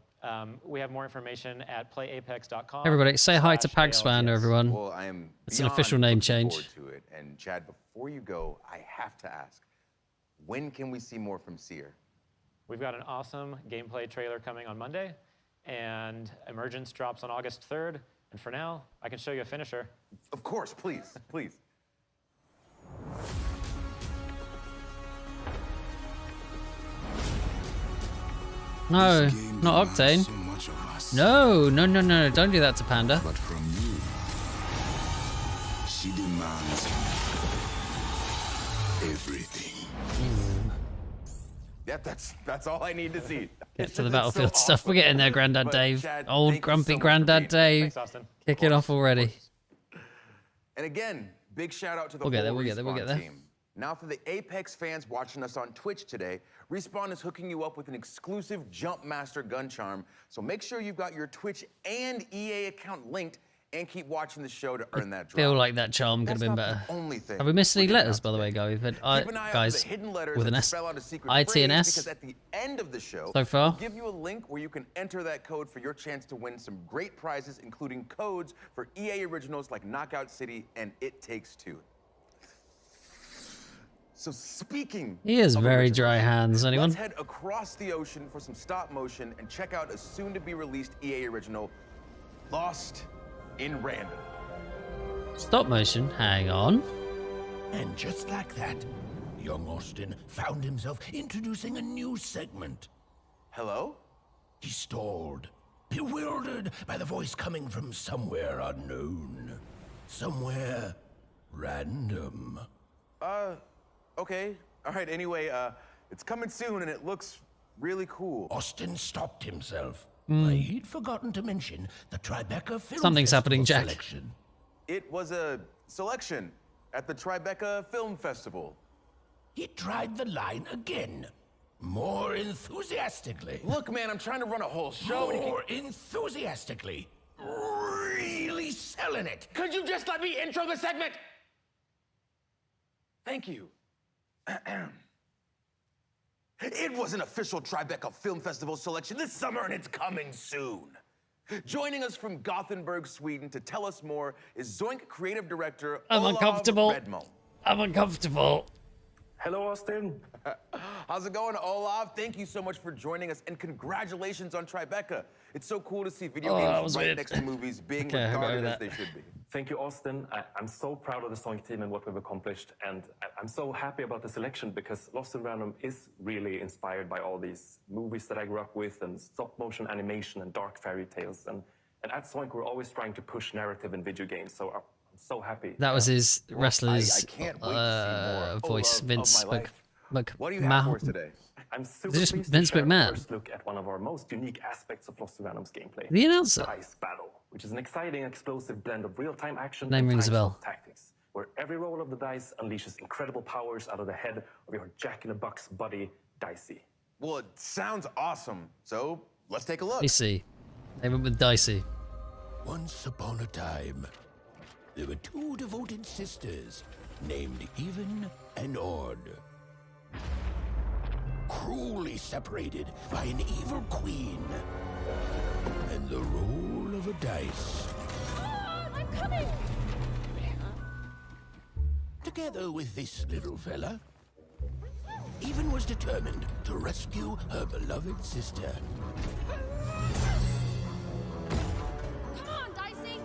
we have more information at playapex.com.
Everybody, say hi to Pagspander, everyone.
Well, I am
it's an official name change.
To it. And Chad, before you go, I have to ask, when can we see more from Seer?
We've got an awesome gameplay trailer coming on Monday, and Emergence drops on August 3rd. And for now, I can show you a finisher.
Of course, please, please.
No, not Octane. No, no, no, no, don't do that to Panda.
But from you, she demands everything.
Yeah, that's all I need to see.
Get to the Battlefield stuff. We're getting there, Grandad Dave.
Chad,
Old grumpy Grandad Dave.
Thanks, Austin.
Kick it off already.
And again, big shout out to the
We'll get there,
whole
we'll get there, we'll get there.
Respawn team. Now for the Apex fans watching us on Twitch today, Respawn is hooking you up with an exclusive Jump Master gun charm. So make sure you've got your Twitch and EA account linked and keep watching the show to earn that drop.
Feel like that charm could have been better. Have we missed any letters, by the way, guys? We've had guys with an S, IT and S.
Because at the end of the show,
so far,
we'll give you a link where you can enter that code for your chance to win some great prizes, including codes for EA originals like Knockout City and It Takes Two. So speaking,
he has very dry hands. Anyone?
Let's head across the ocean for some stop motion and check out a soon-to-be-released EA original, Lost in Random.
Stop motion. Hang on.
And just like that, young Austin found himself introducing a new segment.
Hello?
He stalled, bewildered by the voice coming from somewhere unknown. Somewhere random.
Okay. All right, anyway, it's coming soon and it looks really cool.
Austin stopped himself. He'd forgotten to mention the Tribeca Film
Something's
Festival
happening, Jack.
selection.
It was a selection at the Tribeca Film Festival.
He tried the line again, more enthusiastically.
Look, man, I'm trying to run a whole show.
More enthusiastically. Really selling it.
Could you just let me intro the segment? Thank you. It was an official Tribeca Film Festival selection this summer, and it's coming soon. Joining us from Gothenburg, Sweden, to tell us more is Zoink creative director Olav Redmo.
I'm uncomfortable.
Hello, Austin.
How's it going, Olav? Thank you so much for joining us, and congratulations on Tribeca. It's so cool to see video games right next to movies being regarded as they should be.
Thank you, Austin. I'm so proud of the Zoink team and what we've accomplished, and I'm so happy about the selection because Lost in Random is really inspired by all these movies that I grew up with and stop-motion animation and dark fairy tales. And at Zoink, we're always trying to push narrative in video games, so I'm so happy.
That was his wrestler's
I can't wait to see more.
voice, Vince
What do you have for us today?
I'm super
Is it just
pleased
Vince
to share
McMahon?
a first look at one of our most unique aspects of Lost in Random's gameplay.
The announcer?
Dice Battle, which is an exciting, explosive blend of real-time action
Name
and
rings a bell.
time-stop tactics, where every roll of the dice unleashes incredible powers out of the head of your Jack-in-the-Box buddy, Dicey.
Well, it sounds awesome, so let's take a look.
Dicey. They went with Dicey.
Once upon a time, there were two devoted sisters named Even and Odd. Cruelly separated by an evil queen and the roll of a dice.
I'm coming!
Together with this little fella, Even was determined to rescue her beloved sister.
Come on, Dicey!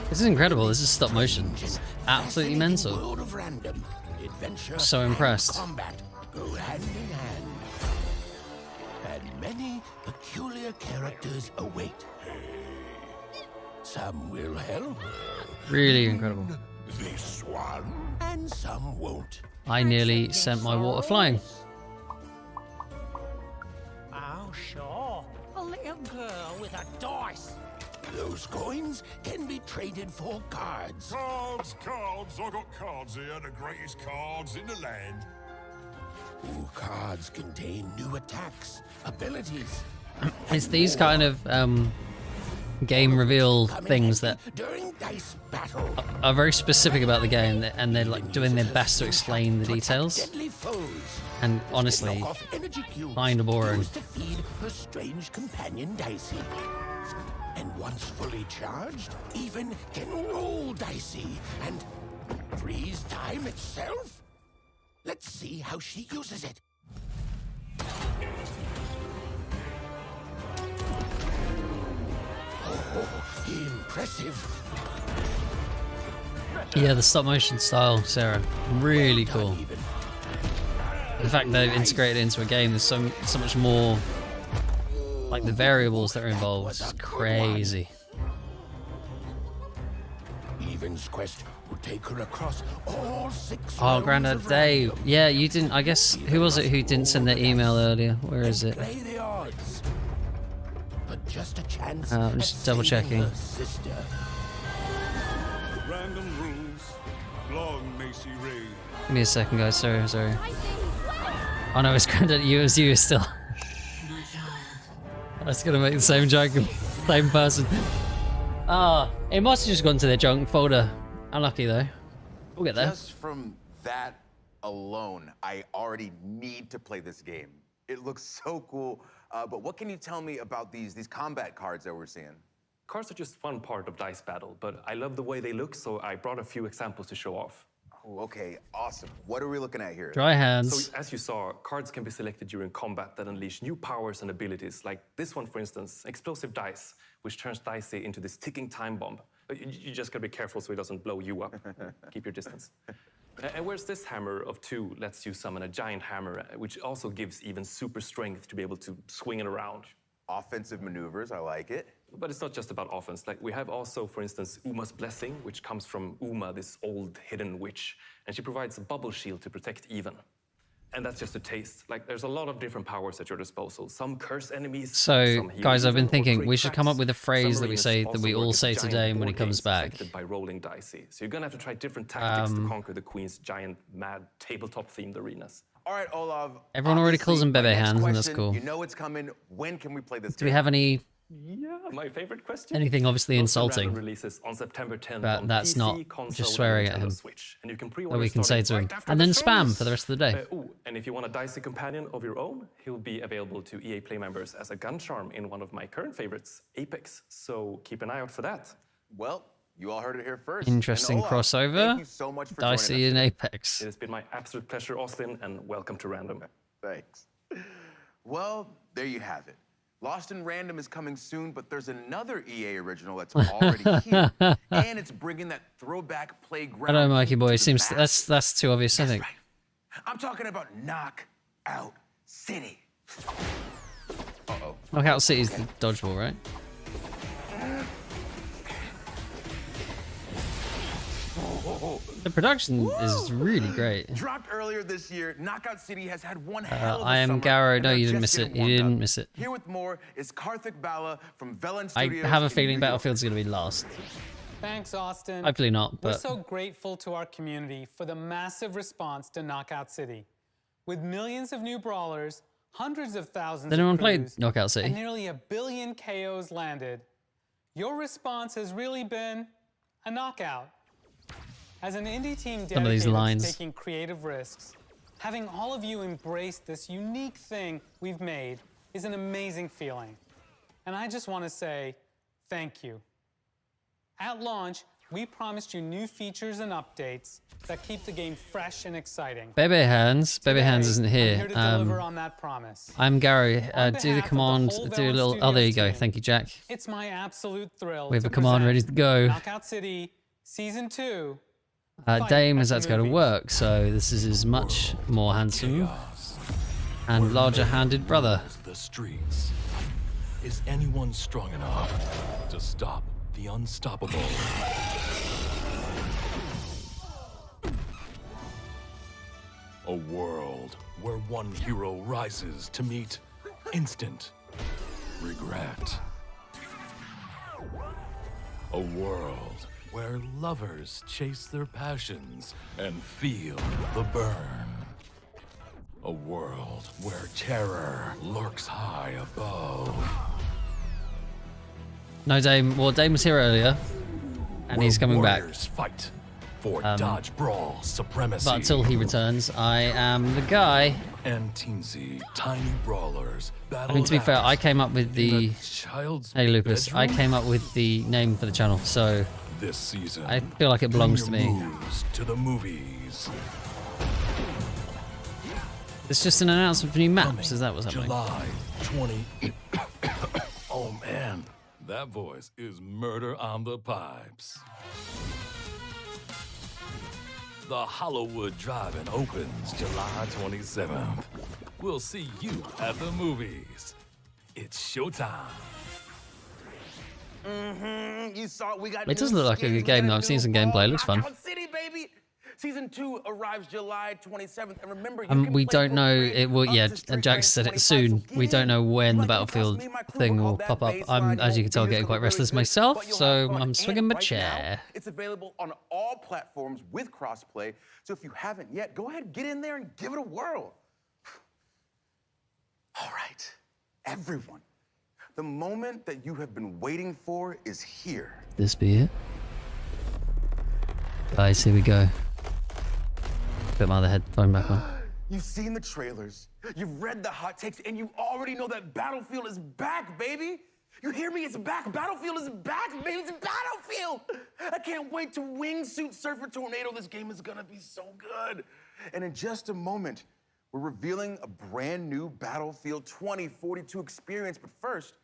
This is incredible. This is stop motion. It's absolutely mental.
World of random, adventure,
So impressed.
and combat go hand in hand. And many peculiar characters await. Some will help her.
Really incredible.
This one, and some won't.
I nearly sent my water flying.
Oh, sure. A little girl with a dice. Those coins can be traded for cards.
Cards, cards. I got cards here, the greatest cards in the land.
New cards contain new attacks, abilities.
It's these kind of game reveal things that
During dice battle,
are very specific about the game, and they're like doing their best to explain the details.
deadly foes.
And honestly, kind of boring.
To feed her strange companion Dicey. And once fully charged, even can roll Dicey and freeze time itself. Let's see how she uses it. Oh, impressive.
Yeah, the stop motion style, Sarah, really cool. The fact they've integrated it into a game, there's so much more, like the variables that are involved, is crazy.
Evan's quest will take her across all 6
Oh, Grandad Dave. Yeah, you didn't, I guess, who was it who didn't send their email earlier? Where is it?
Play the odds. But just a chance
I'm just double checking.
Random rules. Long Macy Ray.
Give me a second, guys. Sorry. Oh no, it's Grandad. It was you still. I was gonna make the same joke. Same person. Ah, it must have just gone to their junk folder. Unlucky though. We'll get there.
Just from that alone, I already need to play this game. It looks so cool. But what can you tell me about these combat cards that we're seeing?
Cards are just one part of dice battle, but I love the way they look, so I brought a few examples to show off.
Oh, okay, awesome. What are we looking at here?
Dry hands.
So as you saw, cards can be selected during combat that unleash new powers and abilities, like this one, for instance, Explosive Dice, which turns Dicey into this ticking time bomb. You just gotta be careful so it doesn't blow you up. Keep your distance. And where's this hammer of 2 lets you summon a giant hammer, which also gives even super strength to be able to swing it around.
Offensive maneuvers, I like it.
But it's not just about offense. Like we have also, for instance, Uma's Blessing, which comes from Uma, this old hidden witch, and she provides a bubble shield to protect Even. And that's just a taste. Like there's a lot of different powers at your disposal. Some curse enemies.
So,
some
guys, I've been
heal
thinking
or
we should come up with a phrase that we say that we all say
giant
today when he
board
comes
games
back.
affected by rolling dicey. So you're gonna have to try different tactics to conquer the Queen's giant, mad, tabletop-themed arenas.
All right, Olav.
Everyone already calls him Bebe Hands, and that's cool.
You know it's coming. When can we play this
Do
game?
we have any
Yeah, my favorite question.
anything obviously insulting?
Releases on September 10th
But
on
that's
PC,
not
console,
just swearing
and
at him.
Nintendo Switch. And you can
That
pre-order
we can say
starting
to him,
right after
and
the
then
show.
spam for the rest of the day.
And if you want a dicey companion of your own, he'll be available to EA Play members as a gun charm in one of my current favorites, Apex. So keep an eye out for that.
Well, you all heard it here first.
Interesting
And Olav,
crossover.
Thank you so much for joining us.
Dicey in Apex.
It has been my absolute pleasure, Austin, and welcome to Random.
Thanks. Well, there you have it. Lost in Random is coming soon, but there's another EA original that's already here, and it's bringing that throwback playground.
I know, Mikey
heat
boy.
to
It
the
seems
masses.
that's too obvious. I think.
I'm talking about Knockout City. Uh-oh.
Knockout City's the dodgeball, right? The production is really great.
Dropped earlier this year, Knockout City has had one hell of a
I am
summer,
Garo.
and
No,
they're
you didn't
just
miss it.
getting
You
warmed up.
didn't miss it.
Here with more is Karthik Bala from Llewellyn
I
Studios
have a
in
feeling
New York.
Battlefield's going to be last.
Thanks, Austin.
Hopefully not,
We're
but-
so grateful to our community for the massive response to Knockout City. With millions of new brawlers, hundreds of thousands
Did
of
anyone play
crews,
Knockout City?
and nearly 1 billion KOs landed, your response has really been a knockout. As an indie team
Some of these
dedicated
lines.
to taking creative risks, having all of you embrace this unique thing we've made is an amazing feeling. And I just want to say thank you. At launch, we promised you new features and updates that keep the game fresh and exciting.
Bebe Hands. Bebe Hands isn't
I'm here
here.
to deliver on that promise.
I'm Gary.
On
Do the
behalf of
command.
whole
Do a little.
Llewellyn
Oh, there you go.
Studios
Thank you, Jack.
It's my absolute thrill
We have
to
a command ready
present
to go.
Knockout City Season 2.
Dame is about to go to work, so this is his much more handsome and larger-handed brother.
The streets. Is anyone strong enough to stop the unstoppable? A world where one hero rises to meet instant regret. A world where lovers chase their passions and feel the burn. A world where terror lurks high above.
No, Dame. Well, Dame was here earlier, and he's coming back.
Fight for dodge, brawl, supremacy.
But until he returns, I am the guy.
And teensy, tiny brawlers.
I mean, to be fair, I came up with the. Hey, Lucas. I came up with the name for the channel, so
this season,
I feel like it belongs to me.
To the movies.
It's just an announcement for new maps. Is that what's happening?
July 20. Oh man, that voice is murder on the pipes. The Hollywood Drive-In opens July 27th. We'll see you at the movies. It's showtime.
You saw we got.
It does look like a good game though. I've seen some gameplay. It looks fun.
City, baby. Season 2 arrives July 27th, and remember,
We don't know it will. Yeah, Jack said it soon. We don't know when the Battlefield thing will pop up. I'm, as you can tell, getting quite restless myself, so I'm swinging my chair.
It's available on all platforms with crossplay. So if you haven't yet, go ahead, get in there and give it a whirl. All right, everyone, the moment that you have been waiting for is here.
This be it, guys. Here we go. Put my other headphone back on.
You've seen the trailers, you've read the hot takes, and you already know that Battlefield is back, baby. You hear me? It's back. Battlefield is back, baby. It's Battlefield. I can't wait to wingsuit surf a tornado. This game is gonna be so good. And in just a moment, we're revealing a brand new Battlefield 2042 experience. But first,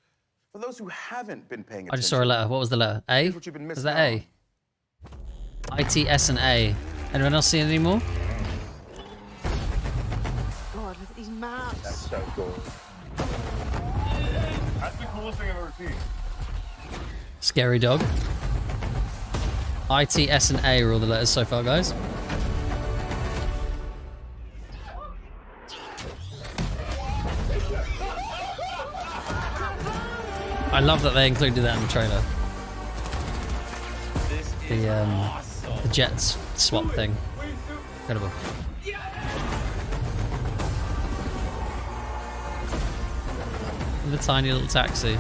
for those who haven't been paying attention,
I just saw a letter. What was the letter? A?
what you've been
Was
missing
that A? IT, S, and A. Anyone else see any more?
God, look at these maps.
That's so cool.
That's the coolest thing I've ever seen.
Scary dog. IT, S, and A are all the letters so far, guys. I love that they included that in the trailer. The jets swap thing. Incredible. The tiny little taxi.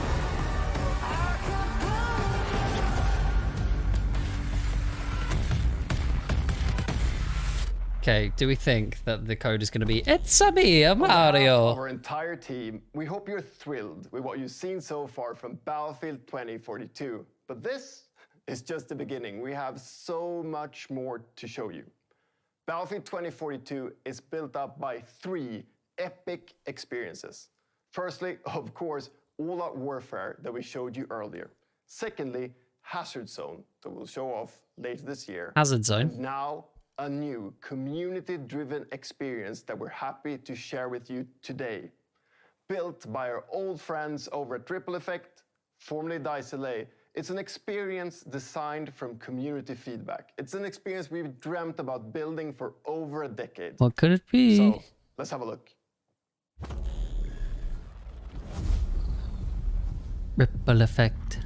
Okay, do we think that the code is going to be "It's a me, a Mario"?
Our entire team, we hope you're thrilled with what you've seen so far from Battlefield 2042. But this is just the beginning. We have so much more to show you. Battlefield 2042 is built up by 3 epic experiences. Firstly, of course, all-out warfare that we showed you earlier. Secondly, Hazard Zone that we'll show off later this year.
Hazard Zone.
And now, a new community-driven experience that we're happy to share with you today. Built by our old friends over at Triple Effect, formerly DICE. It's an experience designed from community feedback. It's an experience we've dreamt about building for over a decade.
What could it be?
So, let's have a look.
Ripple effect.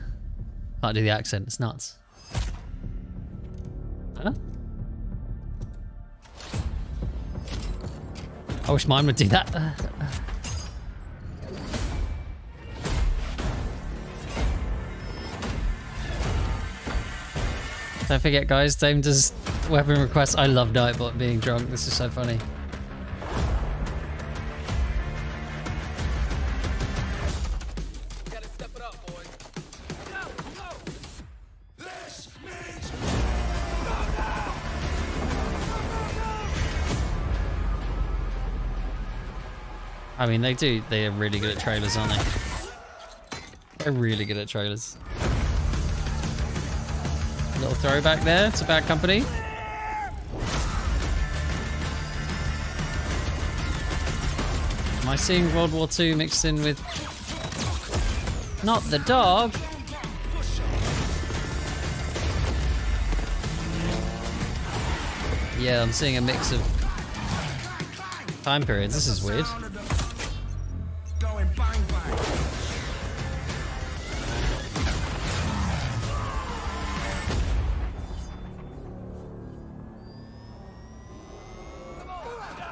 Can't do the accent, it's nuts. Huh? I wish mine would do that. Don't forget, guys, Dame does weapon requests. I love Nightbot being drunk. This is so funny. I mean, they're really good at trailers, aren't they? They're really good at trailers. A little throwback there to Bad Company. Am I seeing World War II mixed in with... Not the dog! Yeah, I'm seeing a mix of time periods. This is weird.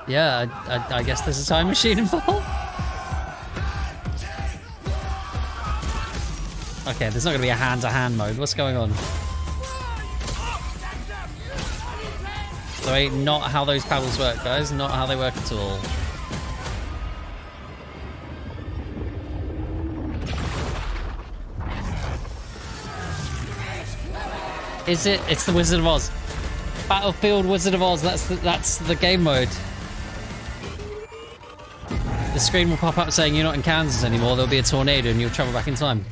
Yeah, I guess there's a time machine involved. Okay, there's not going to be a hand-to-hand mode. What's going on? Sorry, not how those paddles work, guys. Not how they work at all. Is it? It's the Wizard of Oz. Battlefield Wizard of Oz. That's the game mode. The screen will pop up saying you're not in Kansas anymore. There'll be a tornado and you'll travel back in time.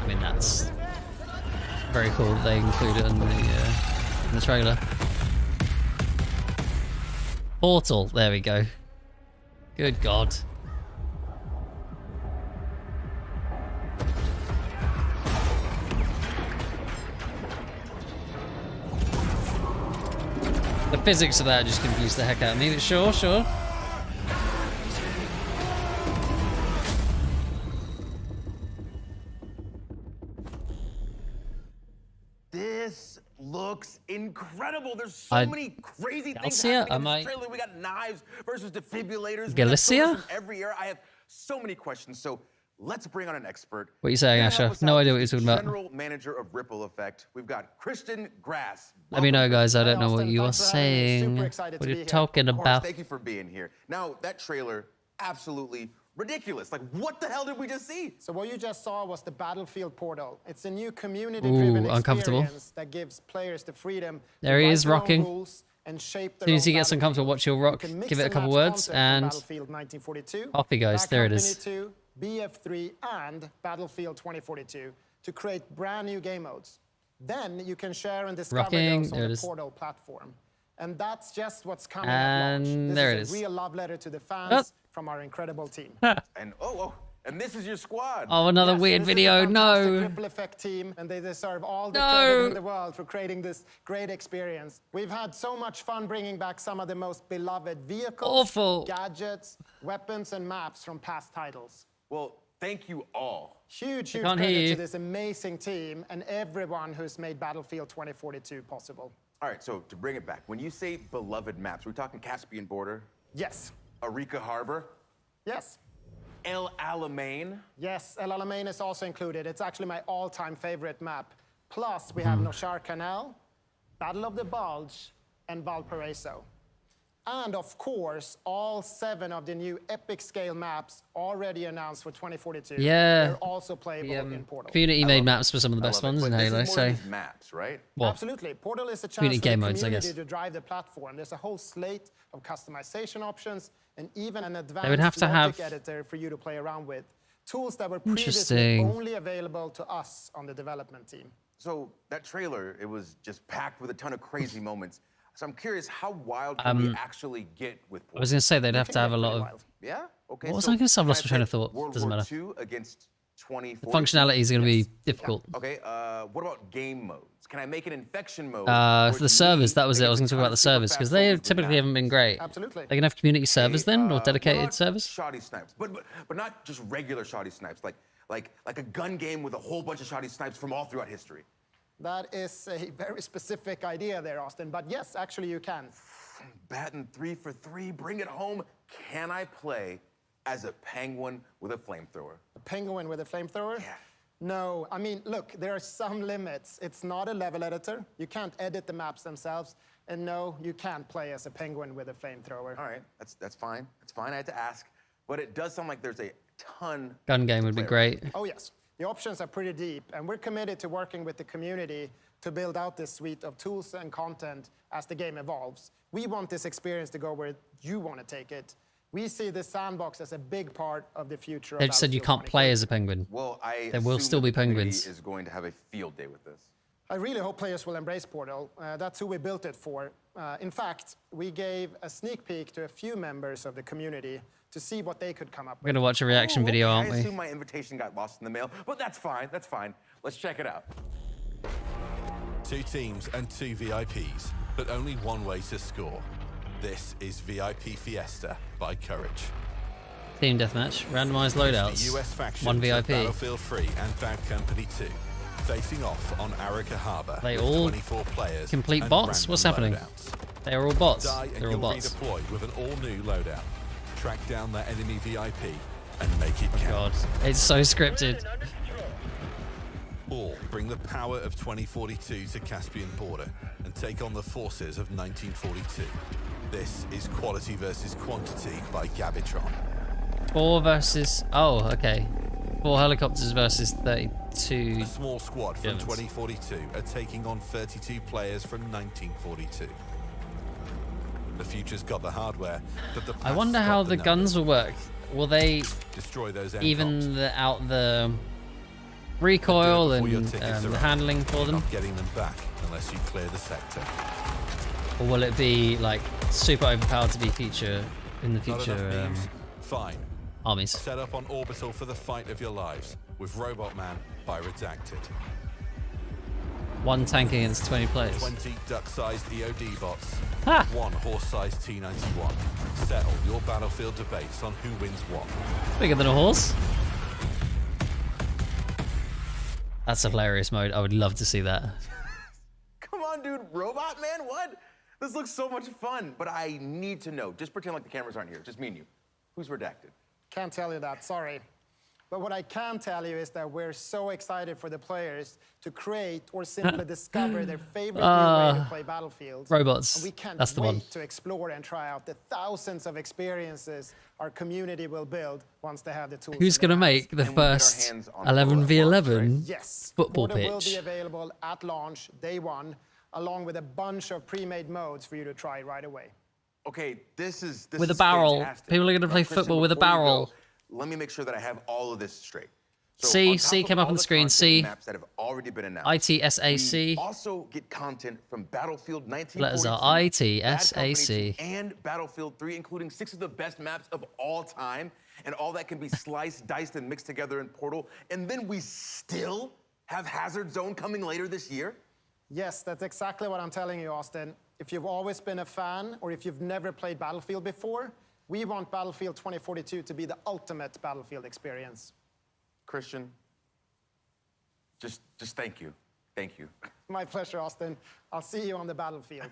I mean, that's very cool that they include it in the trailer. Portal. There we go. Good God. The physics of that just confused the heck out of me, but sure.
This looks incredible. There's so many crazy things happening in this trailer. We got knives versus defibrillators.
Galicia?
From every era. I have so many questions. So let's bring on an expert.
What are you saying, Ashar? No idea what you're talking about.
General manager of Ripple Effect. We've got Christian Grass.
Let me know, guys. I don't know what you are saying. What are you talking about?
Thank you for being here. Now, that trailer, absolutely ridiculous. Like, what the hell did we just see?
So what you just saw was the Battlefield Portal. It's a new community-driven experience that gives players the freedom
there
to
he is, rocking.
rules and shape
As soon as he gets uncomfortable, watch your rock. Give it a couple words, and off he goes. There it is.
BF3 and Battlefield 2042 to create brand new game modes. Then you can share and discover those on the Portal platform. And that's just what's coming at launch. This is a real love letter to the fans from our incredible team.
And this is your squad.
Oh, another weird video. No.
Ripple Effect team, and they deserve all the credit in the world for creating this great experience. We've had so much fun bringing back some of the most beloved vehicles, gadgets, weapons, and maps from past titles.
Well, thank you all.
Huge credit to this amazing team and everyone who's made Battlefield 2042 possible.
All right, so to bring it back, when you say beloved maps, we're talking Caspian Border?
Yes.
Arica Harbor?
Yes.
El Alamein?
Yes, El Alamein is also included. It's actually my all-time favorite map. Plus, we have Noshar Canal, Battle of the Bulge, and Valparaiso. And of course, all 7 of the new epic scale maps already announced for 2042.
Yeah.
They're also playable in Portal.
Community made maps for some of the best ones in Halo. So
maps, right?
What?
Absolutely. Portal is a chance
Community
for
game
the
modes, I
community
guess.
to drive the platform. There's a whole slate of customization options and even an advanced
They would have to
logic
have
editor for you to play around with. Tools that were previously
Interesting.
only available to us on the development team.
So that trailer, it was just packed with a ton of crazy moments. So I'm curious, how wild can we actually get with Portal?
I was going to say they'd have to have a lot of.
Yeah? Okay.
What was I going to say? I've lost my train of thought. Doesn't matter.
World War II against 2040?
The functionality is going to be difficult.
Okay, what about game modes? Can I make an infection mode?
For the servers, that was it. I was going to talk about the servers because they typically haven't been great.
Absolutely.
They can have community servers then, or dedicated servers.
Shoddy snipes, but not just regular shoddy snipes, like a gun game with a whole bunch of shoddy snipes from all throughout history.
That is a very specific idea there, Austin, but yes, actually you can.
Batting 3 for 3, bring it home. Can I play as a penguin with a flamethrower?
A penguin with a flamethrower? Yeah. No, I mean, look, there are some limits. It's not a level editor. You can't edit the maps themselves. And no, you can't play as a penguin with a flamethrower.
All right, that's fine. That's fine, I had to ask. But it does sound like there's a ton.
Gun game would be great.
Oh, yes. The options are pretty deep, and we're committed to working with the community to build out this suite of tools and content as the game evolves. We want this experience to go where you want to take it. We see this sandbox as a big part of the future.
They just said you can't play as a penguin.
Well,
there will still be penguins.
Is going to have a field day with this.
I really hope players will embrace Portal. That's who we built it for. In fact, we gave a sneak peek to a few members of the community to see what they could come up with.
We're going to watch a reaction video, aren't we?
I assume my invitation got lost in the mail, but that's fine, that's fine. Let's check it out.
2 teams and 2 VIPs, but only one way to score. This is VIP Fiesta by Courage.
Team deathmatch, randomized loadouts,
The US factions
1
of
VIP.
Battlefield 3 and Bad Company 2. facing off on Arica Harbour.
They
with
all
24 players
complete
and
bots?
random
What's happening?
loadouts.
They're all bots.
Die and
They're all
you'll
bots.
redeploy with an all-new loadout. Track down that enemy VIP and make it count.
God, it's so scripted.
All bring the power of 2042 to Caspian border and take on the forces of 1942. This is quality versus quantity by Gabitron.
4 versus... Oh, okay. 4 helicopters versus 32...
A small squad from
Germans.
2042 are taking on 32 players from 1942. The future's got the hardware, but the
I wonder how the guns will work. Will they
destroy those end
even out the recoil and the handling for them?
Not getting them back unless you clear the sector.
Or will it be like super overpowered to be future in the
Not
future
enough beams? Fine.
armies?
Set up on orbital for the fight of your lives with Robot Man by Redacted.
1 tank against 20 players.
20 duck-sized EOD bots.
Ha!
1 horse-sized T-91. Settle your battlefield debates on who wins what.
Bigger than a horse. That's a hilarious mode. I would love to see that.
Come on, dude. Robot Man? What? This looks so much fun. But I need to know. Just pretend like the cameras aren't here. Just me and you. Who's redacted?
Can't tell you that, sorry. But what I can tell you is that we're so excited for the players to create or simply discover their favorite new way to play Battlefield.
Robots.
And we can't
That's the
wait
one.
to explore and try out the thousands of experiences our community will build once they have the tools.
Who's going to make the first 11v11
Yes.
football
Border will
pitch?
be available at launch, day 1, along with a bunch of pre-made modes for you to try right away.
Okay, this is
With a barrel.
fantastic.
People are going to play
Christian,
football with a
before you
barrel.
go, let me make sure that I have all of this straight. So
C,
on top
C
of
came up
all
on the
the
screen.
content
C.
maps that have already been announced,
ITSAC.
we also get content from Battlefield 1942,
Letters are
Bad Company
ITSAC.
2, and Battlefield 3, including 6 of the best maps of all time. And all that can be sliced, diced, and mixed together in Portal. And then we still have Hazard Zone coming later this year?
Yes, that's exactly what I'm telling you, Austin. If you've always been a fan or if you've never played Battlefield before, we want Battlefield 2042 to be the ultimate Battlefield experience.
Christian, just thank you. Thank you.
My pleasure, Austin. I'll see you on the battlefield.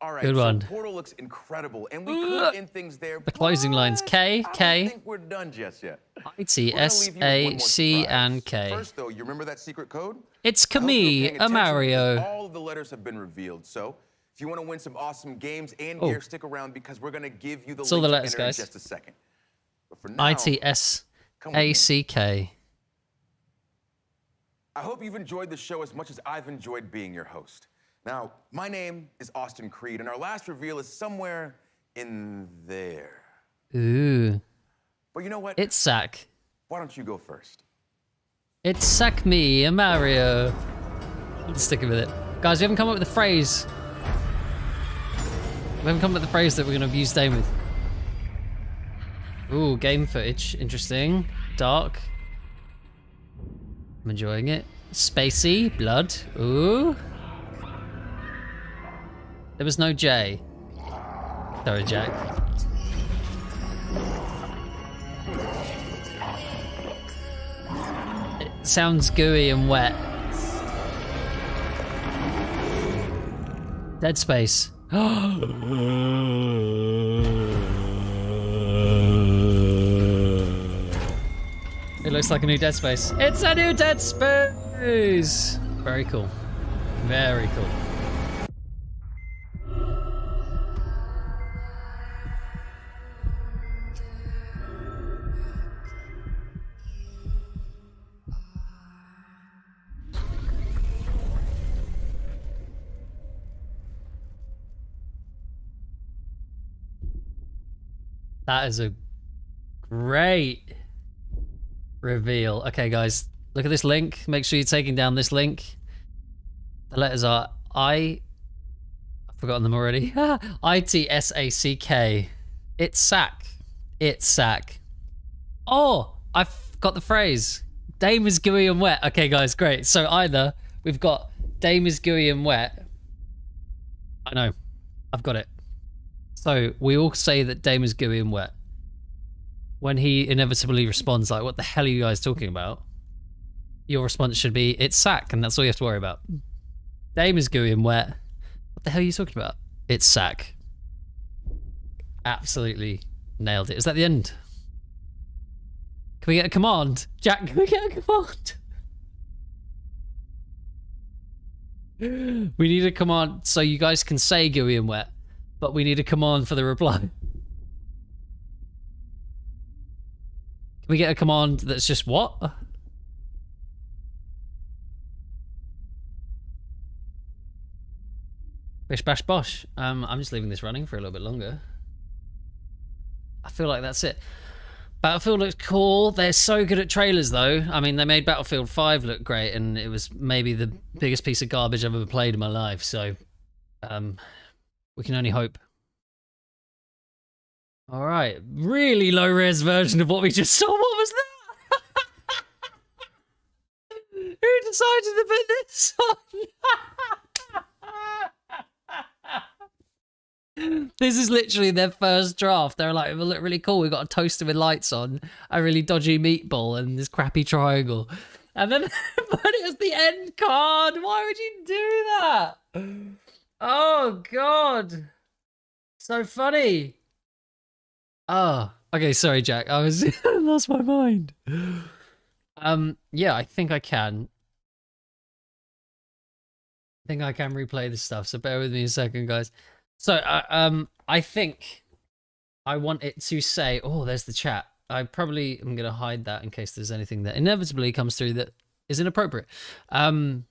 All right,
Good
so
one.
Portal looks incredible, and we could end things there.
The closing lines K,
I don't
K,
think we're done just yet.
ITSAC, and K.
First, though, you remember that secret code?
It's
I hope you're
Camille,
paying
a
attention
Mario.
because all of the letters have been revealed. So, if you want to win some awesome games and
Oh.
gear, stick around because we're going to give you the
It's all
link
the
to
letters,
enter in
guys.
just a second. But for now,
ITSACK.
I hope you've enjoyed the show as much as I've enjoyed being your host. Now, my name is Austin Creed, and our last reveal is somewhere in there.
Ooh.
But you know what?
It's Sack.
Why don't you go first?
It's Sack me, a Mario. I'm sticking with it. Guys, we haven't come up with a phrase. We haven't come up with the phrase that we're going to abuse Dane with. Ooh, game footage. Interesting. Dark. I'm enjoying it. Spacey. Blood. Ooh. There was no J. Sorry, Jack. It sounds gooey and wet. Dead Space. It looks like a new Dead Space. It's a new Dead Space! Very cool. Very cool. That is a great reveal. Okay, guys, look at this link. Make sure you're taking down this link. The letters are I've forgotten them already. ITSACK. It's Sack. It's Sack. Oh, I've got the phrase. Dame is gooey and wet. Okay, guys, great. So either we've got Dame is gooey and wet. I know. I've got it. So we all say that Dame is gooey and wet. When he inevitably responds like, what the hell are you guys talking about? your response should be, it's sack, and that's all you have to worry about. Dame is gooey and wet. What the hell are you talking about? It's sack. Absolutely nailed it. Is that the end? Can we get a command? Jack, can we get a command? We need a command so you guys can say gooey and wet, but we need a command for the reply. Can we get a command that's just what? Bish bash bosh. I'm just leaving this running for a little bit longer. I feel like that's it. Battlefield looks cool. They're so good at trailers, though. I mean, they made Battlefield 5 look great, and it was maybe the biggest piece of garbage I've ever played in my life. So, we can only hope. All right, really low-res version of what we just saw. What was that? Who decided to put this on? This is literally their first draft. They're like, it will look really cool. We've got a toaster with lights on, a really dodgy meatball, and this crappy triangle. And then put it as the end card. Why would you do that? Oh, God. So funny. Oh, okay. Sorry, Jack. I lost my mind. Yeah, I think I can. I think I can replay this stuff. So bear with me a second, guys. So, I think I want it to say, oh, there's the chat. I probably am going to hide that in case there's anything that inevitably comes through that is inappropriate. Can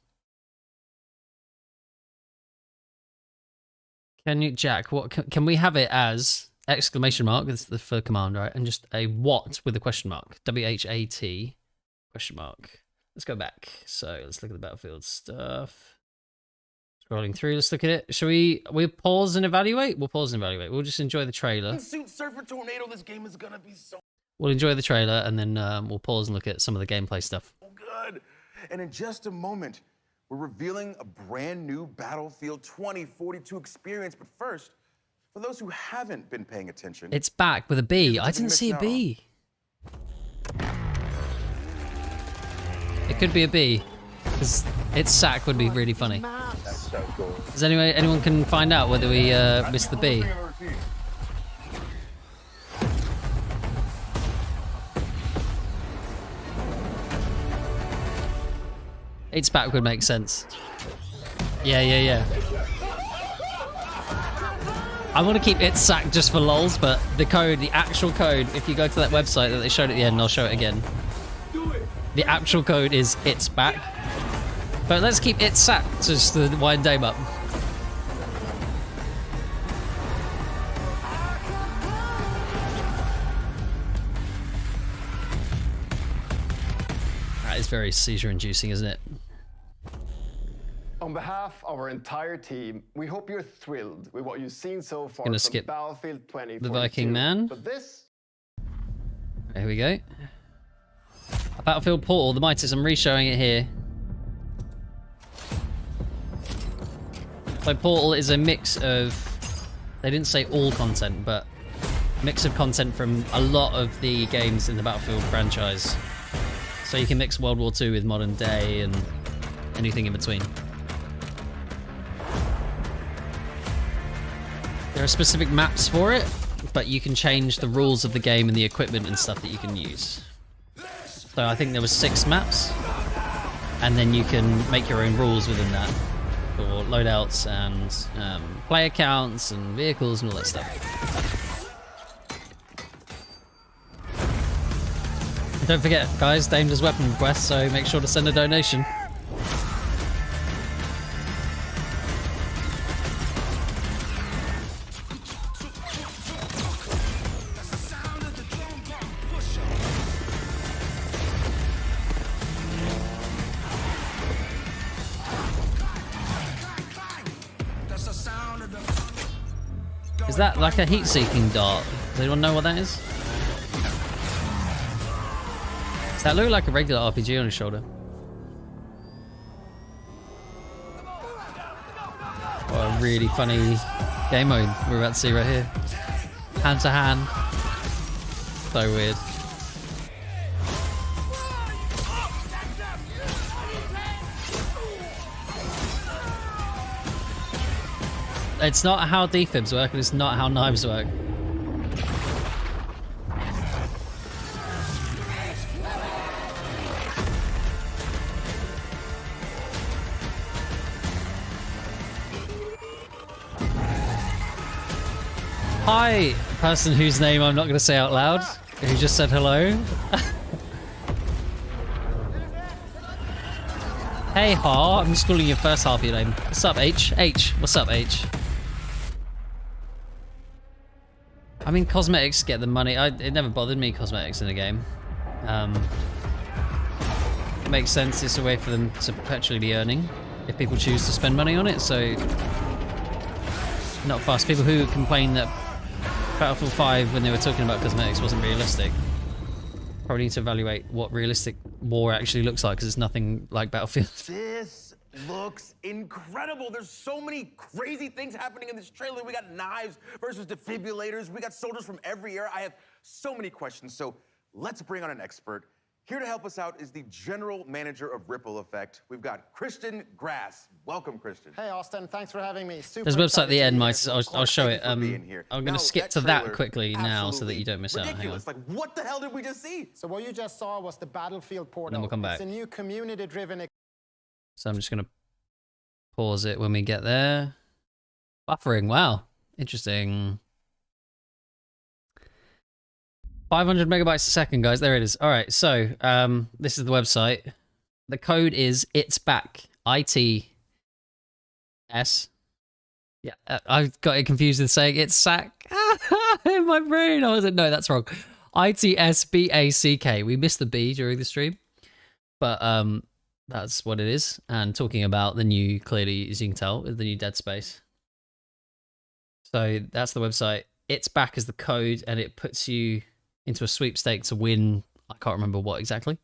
you, Jack, what can we have it as exclamation mark? That's the for command, right? And just a what with a question mark. W-H-A-T question mark. Let's go back. So let's look at the Battlefield stuff. Scrolling through, let's look at it. Shall we'll pause and evaluate? We'll pause and evaluate. We'll just enjoy the trailer.
Suit Surfer Tornado, this game is gonna be so
We'll enjoy the trailer and then we'll pause and look at some of the gameplay stuff.
good. And in just a moment, we're revealing a brand new Battlefield 2042 experience. But first, for those who haven't been paying attention,
It's back with a B. I didn't see a B. It could be a B. Because its sack would be really funny.
That's so cool.
Does anyone can find out whether we missed the B? Its back would make sense. Yeah. I want to keep its sack just for lols, but the code, the actual code, if you go to that website that they showed at the end, I'll show it again. The actual code is its back. But let's keep its sack just to wind Dame up. That is very seizure-inducing, isn't it?
On behalf of our entire team, we hope you're thrilled with what you've seen so far
Gonna
from
skip
Battlefield 2042.
the Viking man.
But this...
Here we go. A Battlefield Portal, the Mightis, I'm re-showing it here. So Portal is a mix of, they didn't say all content, but a mix of content from a lot of the games in the Battlefield franchise. So you can mix World War II with modern day and anything in between. There are specific maps for it, but you can change the rules of the game and the equipment and stuff that you can use. So I think there was 6 maps, and then you can make your own rules within that for loadouts and player counts and vehicles and all that stuff. And don't forget, guys, Dame does weapon requests, so make sure to send a donation. Is that like a heat-seeking dart? Does anyone know what that is? Does that look like a regular RPG on his shoulder? What a really funny game mode we're about to see right here. Hand to hand. So weird. It's not how defibs work, and it's not how knives work. Hi, person whose name I'm not going to say out loud, who just said hello. Hey, Ha, I'm just calling you first half of your name. What's up, H? H, what's up, H? I mean, cosmetics get the money. It never bothered me, cosmetics in a game. It makes sense, it's a way for them to perpetually be earning if people choose to spend money on it, so... Not fast. People who complain that Battlefield 5, when they were talking about cosmetics, wasn't realistic, probably need to evaluate what realistic war actually looks like, because it's nothing like Battlefield.
This looks incredible. There's so many crazy things happening in this trailer. We got knives versus defibrillators. We got soldiers from every era. I have so many questions, so let's bring on an expert. Here to help us out is the general manager of Ripple Effect. We've got Christian Grass. Welcome, Christian.
Hey, Austin. Thanks for having me.
There's a website at the end, Mightis. I'll show it. I'm
here.
going
Now,
to skip
that
to that
trailer,
quickly now so that you don't miss out. Hang on.
ridiculous. Like, what the hell did we just see?
So what you just saw was the Battlefield portal.
Then we'll come back.
It's a new community-driven...
So I'm just going to pause it when we get there. Buffering, wow. Interesting. 500 megabytes a second, guys. There it is. All right, so this is the website. The code is it's back. ITS. Yeah, I got it confused with saying it's sack in my brain. I wasn't. No, that's wrong. ITSBACK. We missed the B during the stream, but that's what it is. And talking about the new, clearly, as you can tell, the new Dead Space. So that's the website. It's back as the code, and it puts you into a sweepstake to win. I can't remember what exactly.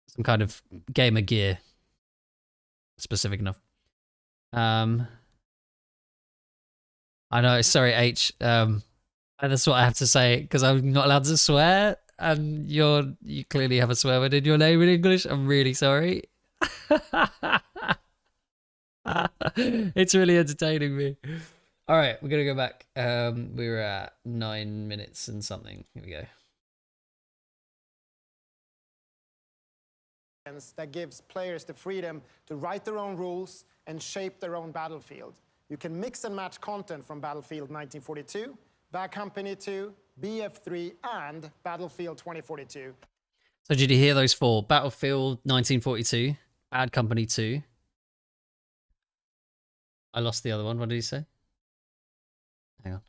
Some kind of gamer gear. Specific enough. I know, sorry, H. That's what I have to say, because I'm not allowed to swear, and you clearly have a swear word in your name in English. I'm really sorry. It's really entertaining me. All right, we're going to go back. We were at 9 minutes and something. Here we go.
That gives players the freedom to write their own rules and shape their own battlefield. You can mix and match content from Battlefield 1942, Bad Company 2, BF3, and Battlefield 2042.
So did you hear those four? Battlefield 1942, Bad Company 2. I lost the other one. What did he say? Hang on.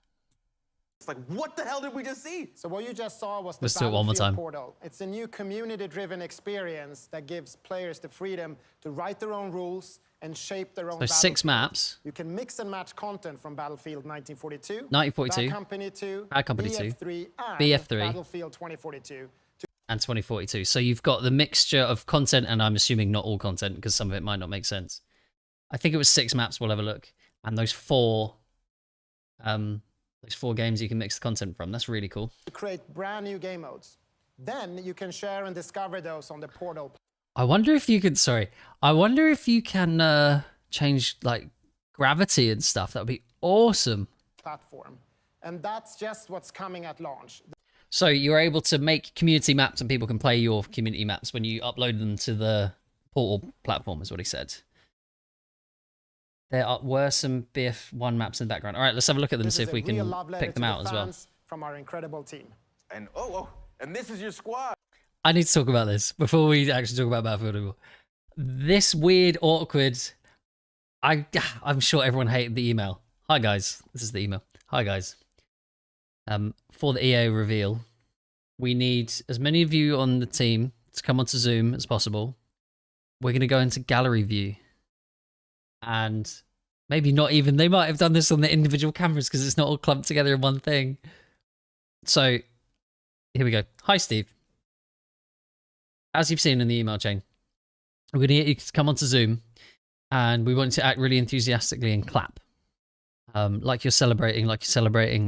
It's like, what the hell did we just see?
So what you just saw was the
Let's do it one more
Battlefield
time.
portal. It's a new community-driven experience that gives players the freedom to write their own rules and shape their own
So 6
battlefield.
maps.
You can mix and match content from Battlefield 1942,
1942,
Bad Company 2,
Bad Company 2,
BF3, and
BF3,
Battlefield 2042.
and 2042. So you've got the mixture of content, and I'm assuming not all content, because some of it might not make sense. I think it was 6 maps. We'll have a look, and those four games you can mix the content from. That's really cool.
To create brand new game modes. Then you can share and discover those on the portal
I wonder if you could. Sorry, I wonder if you can change like gravity and stuff. That would be awesome.
platform. And that's just what's coming at launch.
So you're able to make community maps, and people can play your community maps when you upload them to the portal platform, is what he said. There were some BF1 maps in the background. All right, let's have a look at them and see if we can pick them out as well.
From our incredible team.
And and this is your squad.
I need to talk about this before we actually talk about Battlefield anymore. This weird, awkward... I'm sure everyone hated the email. Hi, guys. This is the email. Hi, guys. For the EA reveal, we need as many of you on the team to come onto Zoom as possible. We're going to go into gallery view. And maybe not even... They might have done this on the individual cameras because it's not all clumped together in one thing. So, here we go. Hi, Steve. As you've seen in the email chain, we're going to get you to come onto Zoom, and we want you to act really enthusiastically and clap. Like you're celebrating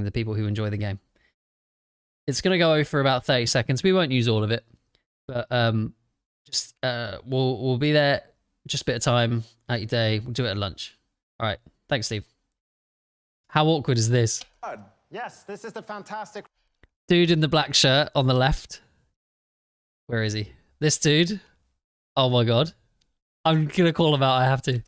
the people who enjoy the game. It's going to go over for about 30 seconds. We won't use all of it, but we'll be there Just a bit of time out your day. We'll do it at lunch. All right. Thanks, Steve. How awkward is this?
Yes, this is the fantastic.
Dude in the black shirt on the left. Where is he? This dude. Oh my god. I'm gonna call him out. I have to.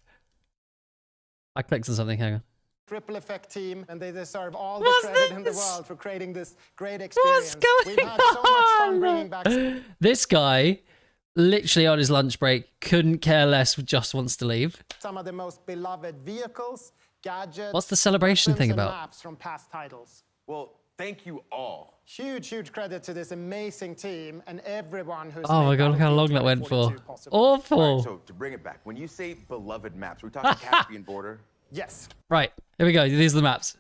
I clicked on something. Hang on.
Ripple Effect team, and they deserve all the credit in the world for creating this great experience. We've had so much fun bringing back.
This guy, literally on his lunch break, couldn't care less, just wants to leave.
Some of the most beloved vehicles, gadgets.
What's the celebration thing
and
about?
Maps from past titles.
Well, thank you all.
Huge credit to this amazing team and everyone who's.
Oh my god, look how long that went for. Awful.
All right, so to bring it back, when you say beloved maps, we're talking Caspian Border.
Yes.
Right, here we go. These are the maps.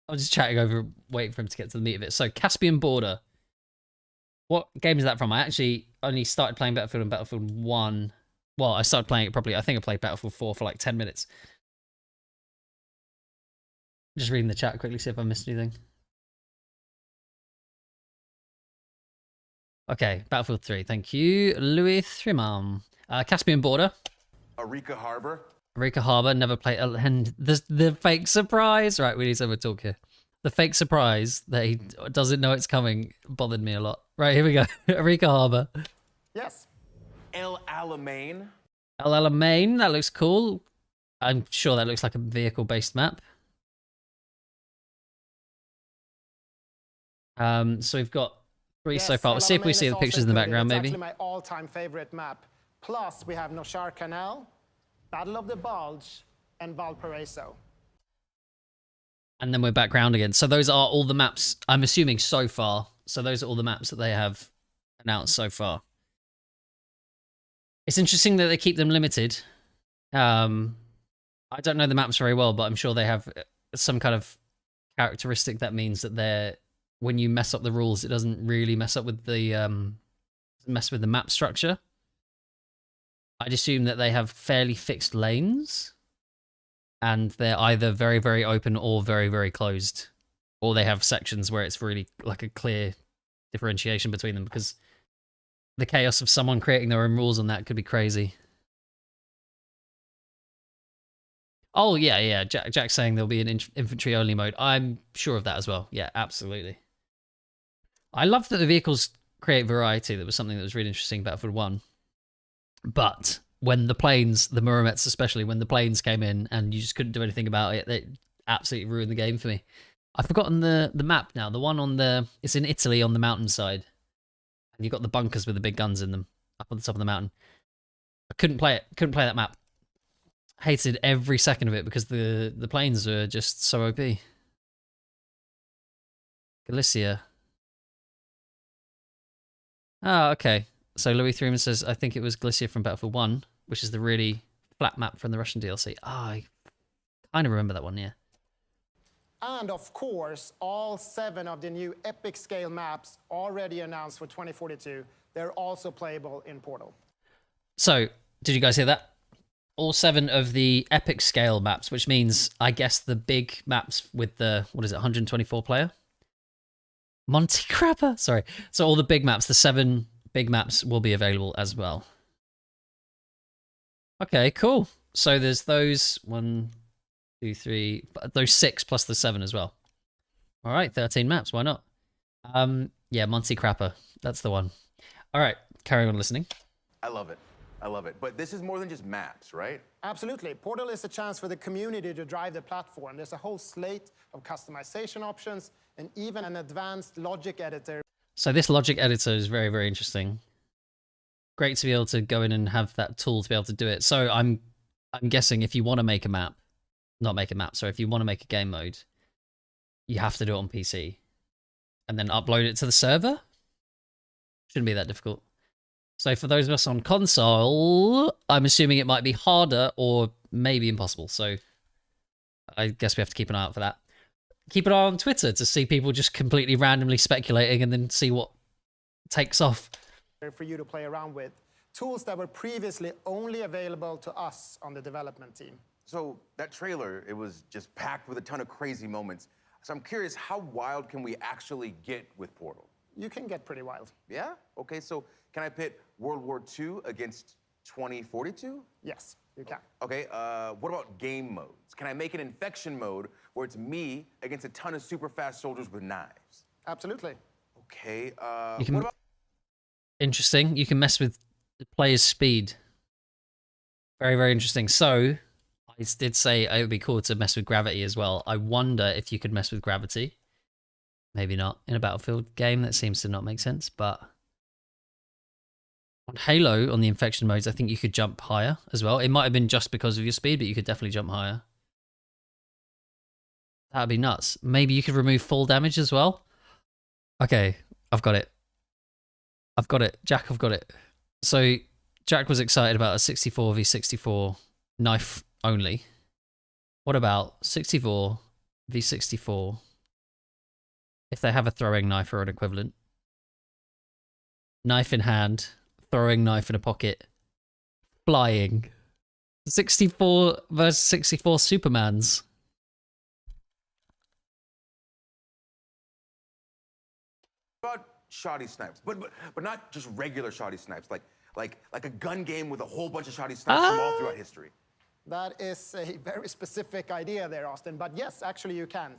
I'm just chatting over, waiting for him to get to the meat of it. So, Caspian Border. What game is that from? I actually only started playing Battlefield and Battlefield 1. Well, I started playing it properly. I think I played Battlefield 4 for like 10 minutes. Just reading the chat quickly, see if I missed anything. Okay, Battlefield 3. Thank you, Louis Thrimam. Caspian Border.
Arica Harbor.
Arica Harbor, never played. And the fake surprise. Right, we need to have a talk here. The fake surprise that he doesn't know it's coming bothered me a lot. Right, here we go. Arica Harbor.
Yes.
El Alamein.
El Alamein, that looks cool. I'm sure that looks like a vehicle-based map. So we've got 3 so far. Let's see if we see the pictures in the background, maybe.
It's actually my all-time favorite map. Plus, we have Noshar Canal, Battle of the Bulge, and Valparaiso.
And then we're background again. So those are all the maps, I'm assuming, so far. So those are all the maps that they have announced so far. It's interesting that they keep them limited. I don't know the maps very well, but I'm sure they have some kind of characteristic that means that they're, when you mess up the rules, it doesn't really mess up with the map structure. I'd assume that they have fairly fixed lanes, and they're either very, very open or very, very closed, or they have sections where it's really like a clear differentiation between them, because the chaos of someone creating their own rules on that could be crazy. Oh, yeah. Jack's saying there'll be an infantry-only mode. I'm sure of that as well. Yeah, absolutely. I love that the vehicles create variety. That was something that was really interesting about Battlefield 1. But when the planes, the Muromets especially, when the planes came in and you just couldn't do anything about it, they absolutely ruined the game for me. I've forgotten the map now. The one on the... It's in Italy on the mountainside. And you've got the bunkers with the big guns in them up on the top of the mountain. I couldn't play it. Couldn't play that map. Hated every second of it because the planes were just so OP. Galicia. Oh, okay. So Louis Threeman says, I think it was Galicia from Battlefield 1, which is the really flat map from the Russian DLC. I kind of remember that one, yeah.
And of course, all 7 of the new epic scale maps already announced for 2042, they're also playable in Portal.
So, did you guys hear that? All 7 of the epic scale maps, which means, I guess, the big maps with the, 124 player? Monte Crapper! Sorry. So all the big maps, the 7 big maps will be available as well. Okay, cool. So there's those 1, 2, 3, those 6 plus the 7 as well. All right, 13 maps. Why not? Yeah, Monte Crapper. That's the one. All right, carry on listening.
I love it. I love it. But this is more than just maps, right?
Absolutely. Portal is a chance for the community to drive the platform. There's a whole slate of customization options and even an advanced logic editor.
So this logic editor is very, very interesting. Great to be able to go in and have that tool to be able to do it. So I'm guessing if you want to make a map, not make a map, so if you want to make a game mode, you have to do it on PC and then upload it to the server. Shouldn't be that difficult. So for those of us on console, I'm assuming it might be harder or maybe impossible. So I guess we have to keep an eye out for that. Keep an eye on Twitter to see people just completely randomly speculating and then see what takes off.
For you to play around with. Tools that were previously only available to us on the development team.
So that trailer, it was just packed with a ton of crazy moments. So I'm curious, how wild can we actually get with Portal?
You can get pretty wild.
Yeah? Okay, so can I pit World War II against
2042?
Yes, you can.
Okay, what about game modes? Can I make an infection mode where it's me against a ton of super fast soldiers with knives?
Absolutely.
Okay,
You can,
what about...
interesting. You can mess with the player's speed. Very, very interesting. So, I did say it would be cool to mess with gravity as well. I wonder if you could mess with gravity. Maybe not. In a Battlefield game, that seems to not make sense, but... On Halo, on the infection modes, I think you could jump higher as well. It might have been just because of your speed, but you could definitely jump higher. That'd be nuts. Maybe you could remove full damage as well. Okay, I've got it. I've got it. Jack, I've got it. So, Jack was excited about a 64 v 64 knife only. What about 64 v 64 if they have a throwing knife or an equivalent? Knife in hand. Throwing knife in a pocket. Flying. 64 versus 64 Supermans.
What about shoddy snipes? But not just regular shoddy snipes, like a gun game with a whole bunch of shoddy snipes from all throughout history.
That is a very specific idea there, Austin. But yes, actually you can.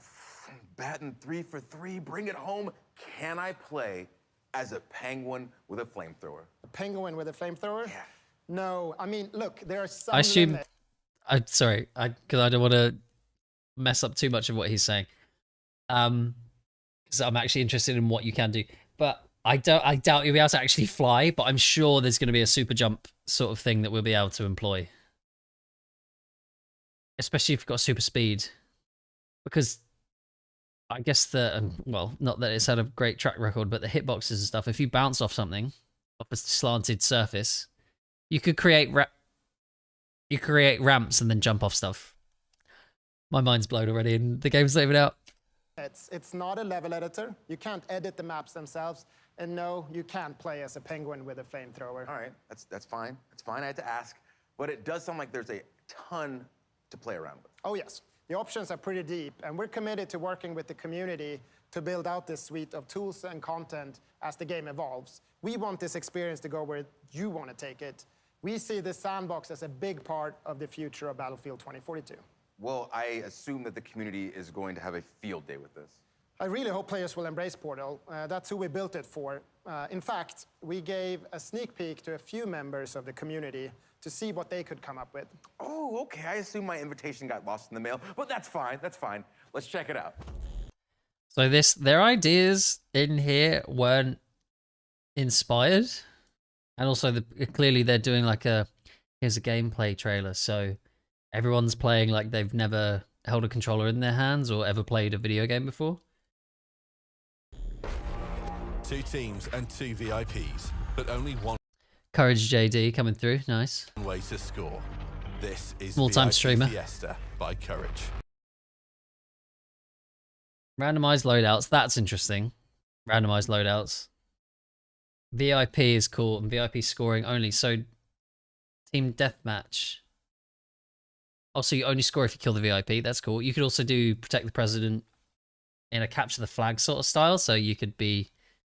Patton 3 for 3, bring it home. Can I play as a penguin with a flamethrower?
A penguin with a flamethrower?
Yeah.
No, I mean, look, there are some
I assume...
limits.
Sorry, because I don't want to mess up too much of what he's saying. Because I'm actually interested in what you can do. But I doubt you'll be able to actually fly, but I'm sure there's going to be a super jump sort of thing that we'll be able to employ. Especially if you've got super speed. Because I guess well, not that it's had a great track record, but the hitboxes and stuff, if you bounce off something, off a slanted surface, you could create ramps and then jump off stuff. My mind's blown already and the game's not even out.
It's not a level editor. You can't edit the maps themselves. And no, you can't play as a penguin with a flamethrower.
All right, that's fine. That's fine, I had to ask. But it does sound like there's a ton to play around with.
Oh, yes. The options are pretty deep, and we're committed to working with the community to build out this suite of tools and content as the game evolves. We want this experience to go where you want to take it. We see this sandbox as a big part of the future of Battlefield 2042.
Well, I assume that the community is going to have a field day with this.
I really hope players will embrace Portal. That's who we built it for. In fact, we gave a sneak peek to a few members of the community to see what they could come up with.
Oh, okay. I assume my invitation got lost in the mail, but that's fine. That's fine. Let's check it out.
So their ideas in here weren't inspired, and also clearly they're doing like here's a gameplay trailer, so everyone's playing like they've never held a controller in their hands or ever played a video game before.
2 teams and 2 VIPs, but only one
Courage JD coming through, nice.
way to score. This is
Small-time
VIP
streamer.
Fiesta by Courage.
Randomized loadouts, that's interesting. Randomized loadouts. VIP is cool, and VIP scoring only. So, team deathmatch. Also, you only score if you kill the VIP. That's cool. You could also do protect the president in a capture the flag sort of style. So you could be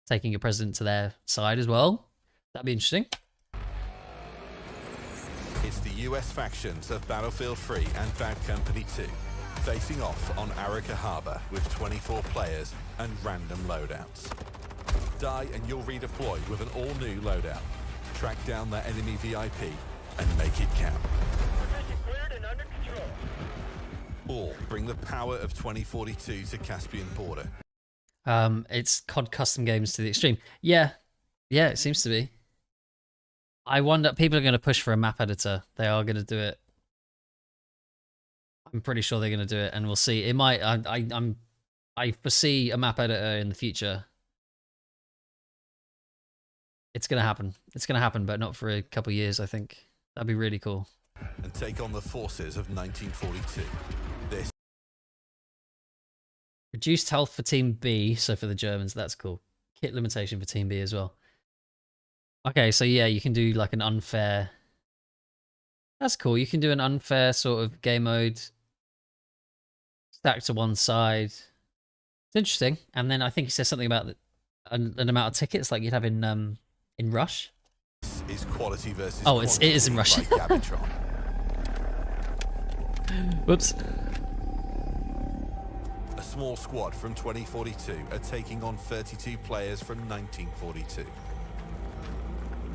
taking your president to their side as well. That'd be interesting.
It's the US factions of Battlefield 3 and Bad Company 2 facing off on Arica Harbor with 24 players and random loadouts. Die and you'll redeploy with an all-new loadout. Track down that enemy VIP and make it count. Or bring the power of 2042 to Caspian border.
It's COD custom games to the extreme. Yeah, it seems to be. I wonder, people are going to push for a map editor. They are going to do it. I'm pretty sure they're going to do it, and we'll see. It might. I foresee a map editor in the future. It's going to happen. It's going to happen, but not for a couple of years, I think. That'd be really cool.
And take on the forces of 1942. This.
Reduced health for Team B, so for the Germans, that's cool. Kit limitation for Team B as well. Okay, so yeah, you can do like an unfair... That's cool. You can do an unfair sort of game mode. Stack to one side. It's interesting. And then I think he says something about an amount of tickets like you'd have in Rush.
This is Quality versus
it is in
Quantity
Russian.
by Gamertag.
Whoops.
A small squad from 2042 are taking on 32 players from 1942.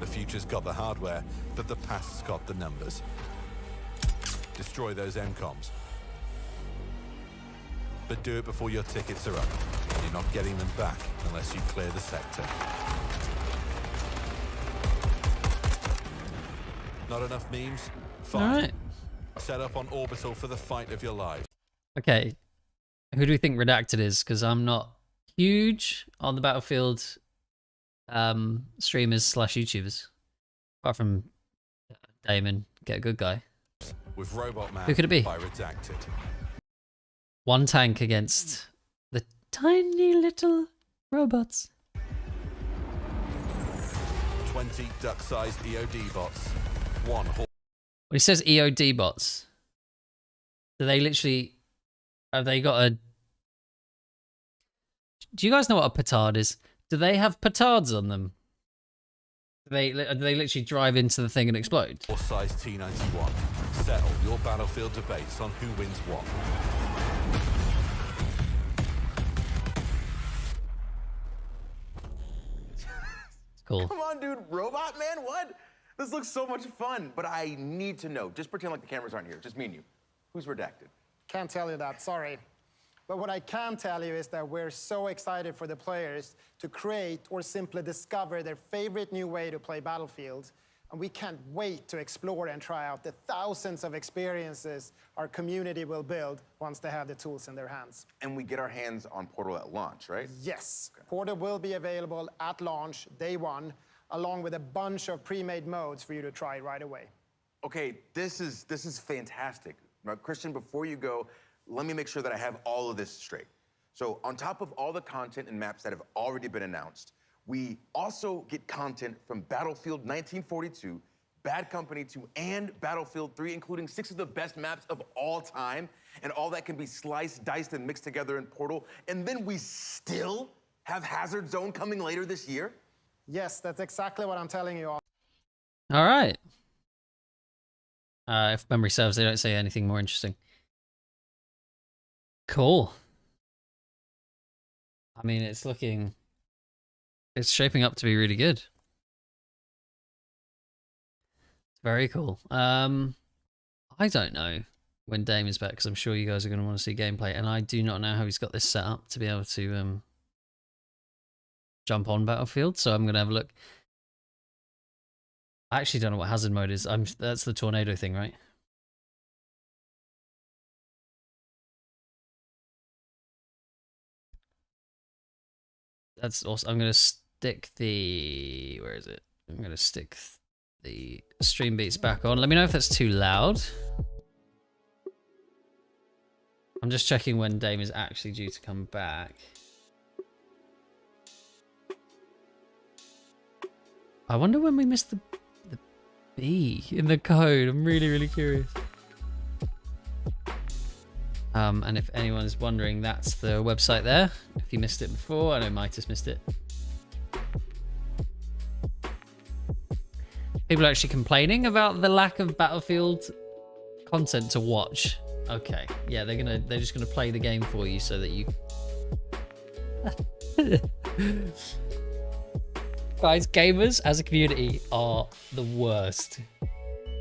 The future's got the hardware, but the past's got the numbers. Destroy those MCOMs. But do it before your tickets are up. You're not getting them back unless you clear the sector. Not enough memes? Fine.
All right.
Set up on Orbital for the fight of your life.
Okay. Who do we think Redacted is? Because I'm not huge on the Battlefield streamers / YouTubers. Apart from Damon, Get a Good Guy.
With Robot Man
Who could it be?
by Redacted.
One tank against the tiny little robots.
20 duck-sized EOD bots. One
When he says EOD bots, do they literally... Have they got a... Do you guys know what a petard is? Do they have petards on them? Do they literally drive into the thing and explode?
Or size T91. Settle your Battlefield debates on who wins what.
Cool.
Come on, dude. Robot Man? What? This looks so much fun. But I need to know. Just pretend like the cameras aren't here. Just me and you. Who's Redacted?
Can't tell you that, sorry. But what I can tell you is that we're so excited for the players to create or simply discover their favorite new way to play Battlefield. And we can't wait to explore and try out the thousands of experiences our community will build once they have the tools in their hands.
And we get our hands on Portal at launch, right?
Yes. Portal will be available at launch, day one, along with a bunch of pre-made modes for you to try right away.
Okay, this is fantastic. Now, Christian, before you go, let me make sure that I have all of this straight. So on top of all the content and maps that have already been announced, we also get content from Battlefield 1942, Bad Company 2, and Battlefield 3, including 6 of the best maps of all time. And all that can be sliced, diced, and mixed together in Portal. And then we still have Hazard Zone coming later this year?
Yes, that's exactly what I'm telling you all.
All right. If memory serves, they don't say anything more interesting. Cool. I mean, it's shaping up to be really good. Very cool. I don't know when Dame is back because I'm sure you guys are going to want to see gameplay, and I do not know how he's got this set up to be able to jump on Battlefield. So I'm going to have a look. I actually don't know what hazard mode is. That's the tornado thing, right? That's awesome. I'm going to stick the... Where is it? I'm going to stick the stream beats back on. Let me know if that's too loud. I'm just checking when Dame is actually due to come back. I wonder when we missed the B in the code. I'm really, really curious. And if anyone is wondering, that's the website there. If you missed it before, I know Mightis missed it. People are actually complaining about the lack of Battlefield content to watch. Okay, yeah, they're just gonna play the game for you so that you. Guys, gamers as a community are the worst.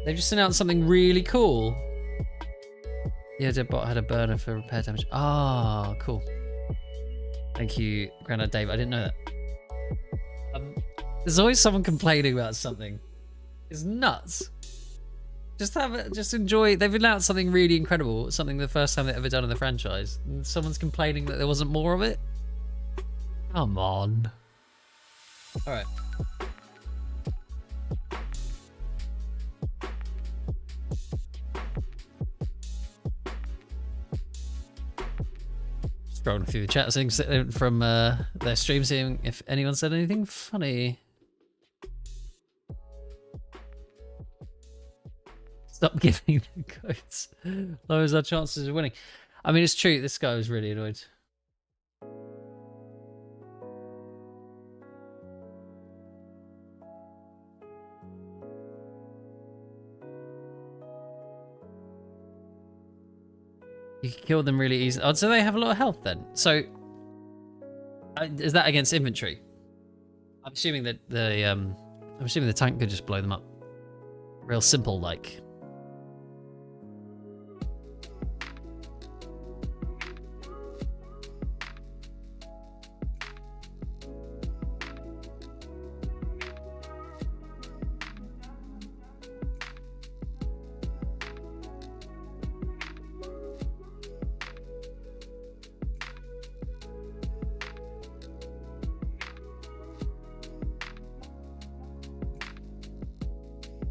They've just announced something really cool. Yeah, the bot had a burner for repair damage. Ah, cool. Thank you, Grandad Dave. I didn't know that. There's always someone complaining about something. It's nuts. Just enjoy. They've announced something really incredible, something the first time they've ever done in the franchise, and someone's complaining that there wasn't more of it. Come on. All right. Scrolling through the chat things from their stream, seeing if anyone said anything funny. Stop giving the codes. Lowers our chances of winning. I mean, it's true. This guy was really annoyed. You can kill them really easily. Oh, so they have a lot of health then. So is that against inventory? I'm assuming that the tank could just blow them up. Real simple, like.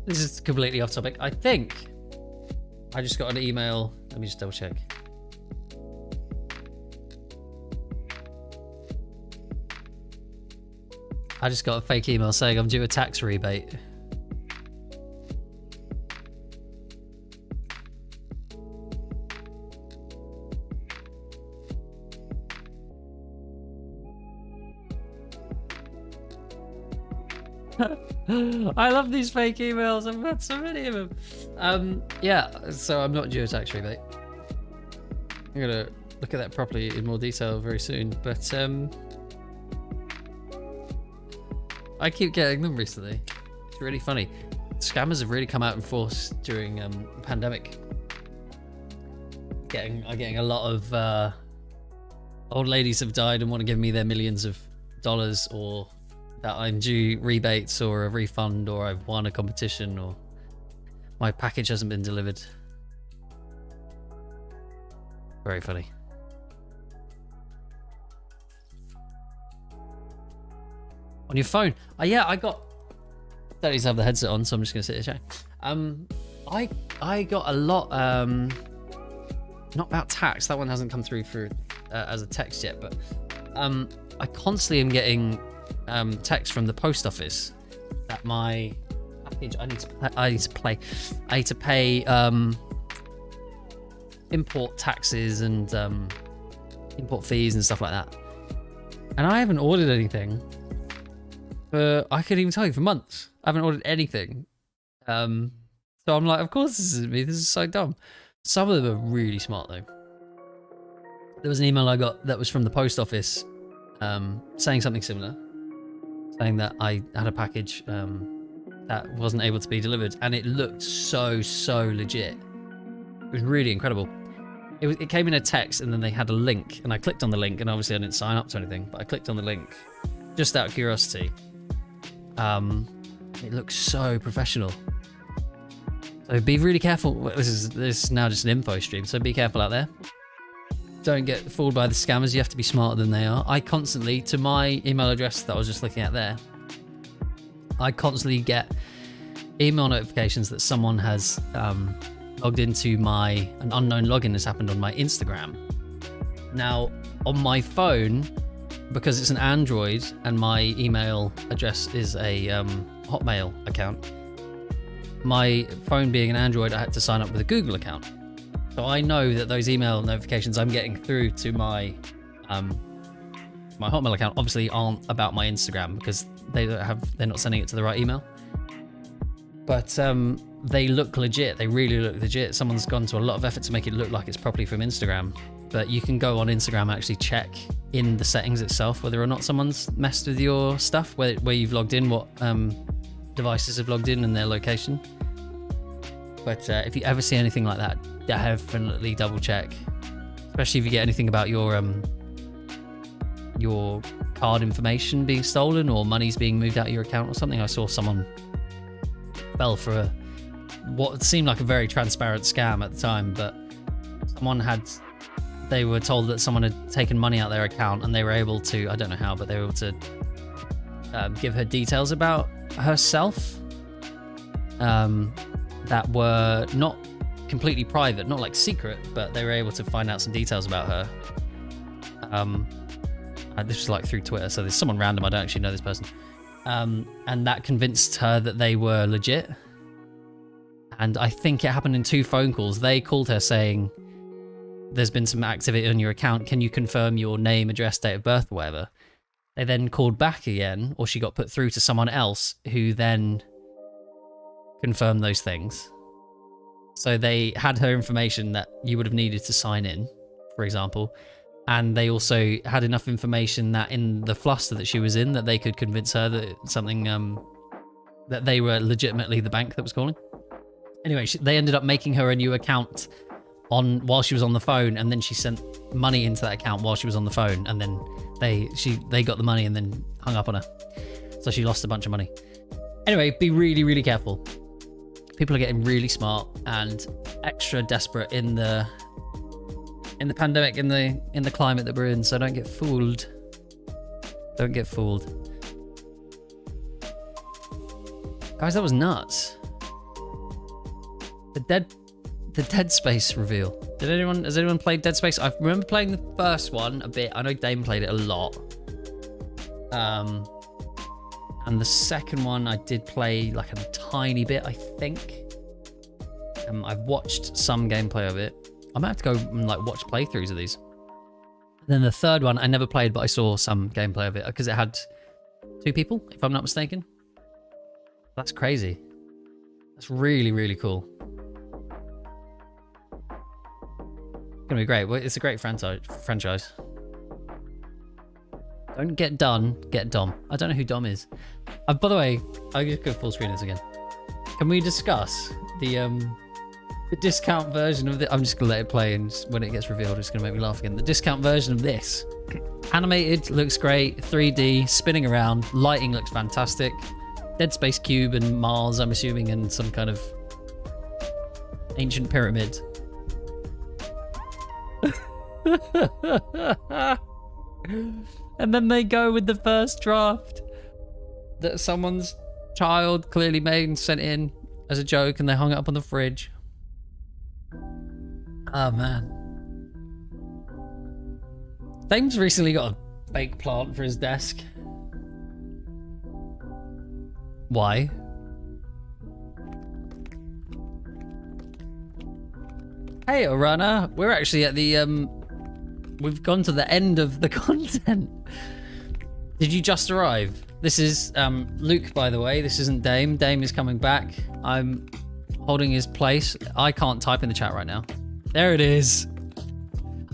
This is completely off topic. I think I just got an email. Let me just double check. I just got a fake email saying I'm due a tax rebate. I love these fake emails. I've had so many of them. Yeah, so I'm not due a tax rebate. I'm gonna look at that properly in more detail very soon. But I keep getting them recently. It's really funny. Scammers have really come out in force during the pandemic. I'm getting a lot of old ladies have died and want to give me their millions of dollars, or that I'm due rebates or a refund, or I've won a competition, or my package hasn't been delivered. Very funny. On your phone? Yeah, I got... Don't need to have the headset on, so I'm just going to sit here chatting. I got a lot... not about tax. That one hasn't come through for as a text yet, but I constantly am getting text from the post office that my package... I need to pay import taxes and import fees and stuff like that. And I haven't ordered anything. I couldn't even tell you, for months. I haven't ordered anything. So I'm like, of course this isn't me. This is so dumb. Some of them are really smart though. There was an email I got that was from the post office saying something similar. Saying that I had a package that wasn't able to be delivered. And it looked so legit. It was really incredible. It came in a text, and then they had a link. And I clicked on the link, and obviously I didn't sign up to anything. But I clicked on the link just out of curiosity. It looks so professional. So be really careful. This is now just an info stream, so be careful out there. Don't get fooled by the scammers. You have to be smarter than they are. I constantly, to my email address that I was just looking at there, I constantly get email notifications that someone has logged into an unknown login has happened on my Instagram. Now, on my phone, because it's an Android and my email address is a Hotmail account, my phone being an Android, I had to sign up with a Google account. So I know that those email notifications I'm getting through to my my Hotmail account obviously aren't about my Instagram, because they're not sending it to the right email. But they look legit. They really look legit. Someone's gone to a lot of effort to make it look like it's properly from Instagram. But you can go on Instagram and actually check in the settings itself whether or not someone's messed with your stuff, where you've logged in, what devices have logged in, and their location. But if you ever see anything like that, definitely double check. Especially if you get anything about your card information being stolen, or money's being moved out of your account or something. I saw someone fell for what seemed like a very transparent scam at the time, but they were told that someone had taken money out their account, and they were able to, I don't know how, but they were able to give her details about herself that were not completely private, not like secret, but they were able to find out some details about her. This was like through Twitter, so there's someone random, I don't actually know this person. And that convinced her that they were legit. And I think it happened in 2 phone calls. They called her saying, there's been some activity on your account. Can you confirm your name, address, date of birth, whatever? They then called back again, or she got put through to someone else who then confirmed those things. So they had her information that you would have needed to sign in, for example. And they also had enough information that in the fluster that she was in, that they could convince her that something, that they were legitimately the bank that was calling. Anyway, they ended up making her a new account while she was on the phone, and then she sent money into that account while she was on the phone, and then they got the money and then hung up on her. So she lost a bunch of money. Anyway, be really, really careful. People are getting really smart and extra desperate in the pandemic, in the climate that we're in, so don't get fooled. Don't get fooled. Guys, that was nuts. The Dead Space reveal. Has anyone played Dead Space? I remember playing the first one a bit. I know Dame played it a lot. And the second one I did play like a tiny bit, I think. I've watched some gameplay of it. I might have to go and like watch playthroughs of these. And then the third one I never played, but I saw some gameplay of it because it had 2 people, if I'm not mistaken. That's crazy. That's really, really cool. It's gonna be great. Well, it's a great franchise. Don't get done, get Dom. I don't know who Dom is. By the way, I'll just go full screen this again. Can we discuss the discount version of the... I'm just gonna let it play, and when it gets revealed, it's gonna make me laugh again. The discount version of this. Animated, looks great, 3D, spinning around, lighting looks fantastic. Dead Space Cube and Mars, I'm assuming, and some kind of ancient pyramid. And then they go with the first draft that someone's child clearly made and sent in as a joke, and they hung it up on the fridge. Oh man. Dame's recently got a fake plant for his desk. Why? Hey, Orana, we're actually at the we've gone to the end of the content. Did you just arrive? This is Luke, by the way. This isn't Dame. Dame is coming back. I'm holding his place. I can't type in the chat right now. There it is.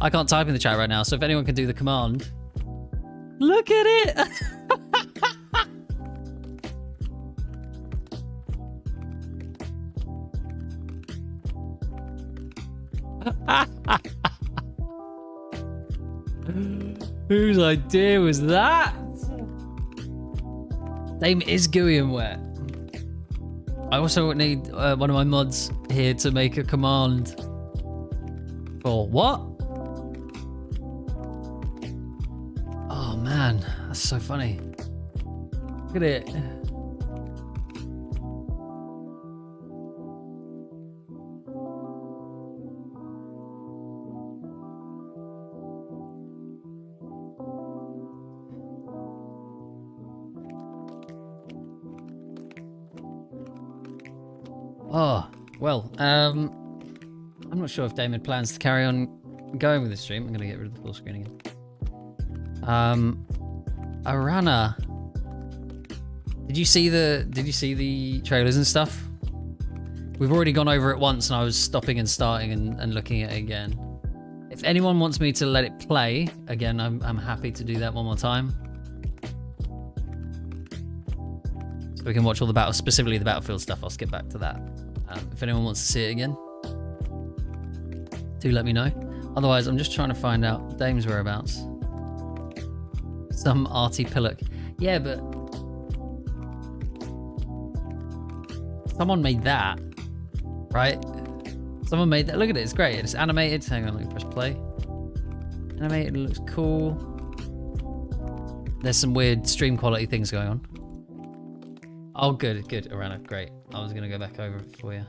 I can't type in the chat right now, so if anyone can do the command. Look at it! Whose idea was that? Dame is gooey and wet. I also need one of my mods here to make a command for what? Oh man, that's so funny. Look at it. Oh, well, I'm not sure if Dame had plans to carry on going with the stream. I'm gonna get rid of the full screen again. Arana, did you see the trailers and stuff? We've already gone over it once, and I was stopping and starting and looking at it again. If anyone wants me to let it play again, I'm happy to do that one more time. So we can watch all the battles, specifically the Battlefield stuff. I'll skip back to that. If anyone wants to see it again, do let me know. Otherwise, I'm just trying to find out Dame's whereabouts. Some arty pillock. Yeah, but someone made that, right? Someone made that. Look at it. It's great. It's animated. Hang on, let me press play. Animated. It looks cool. There's some weird stream quality things going on. Oh, good, Arana, great. I was gonna go back over it for you.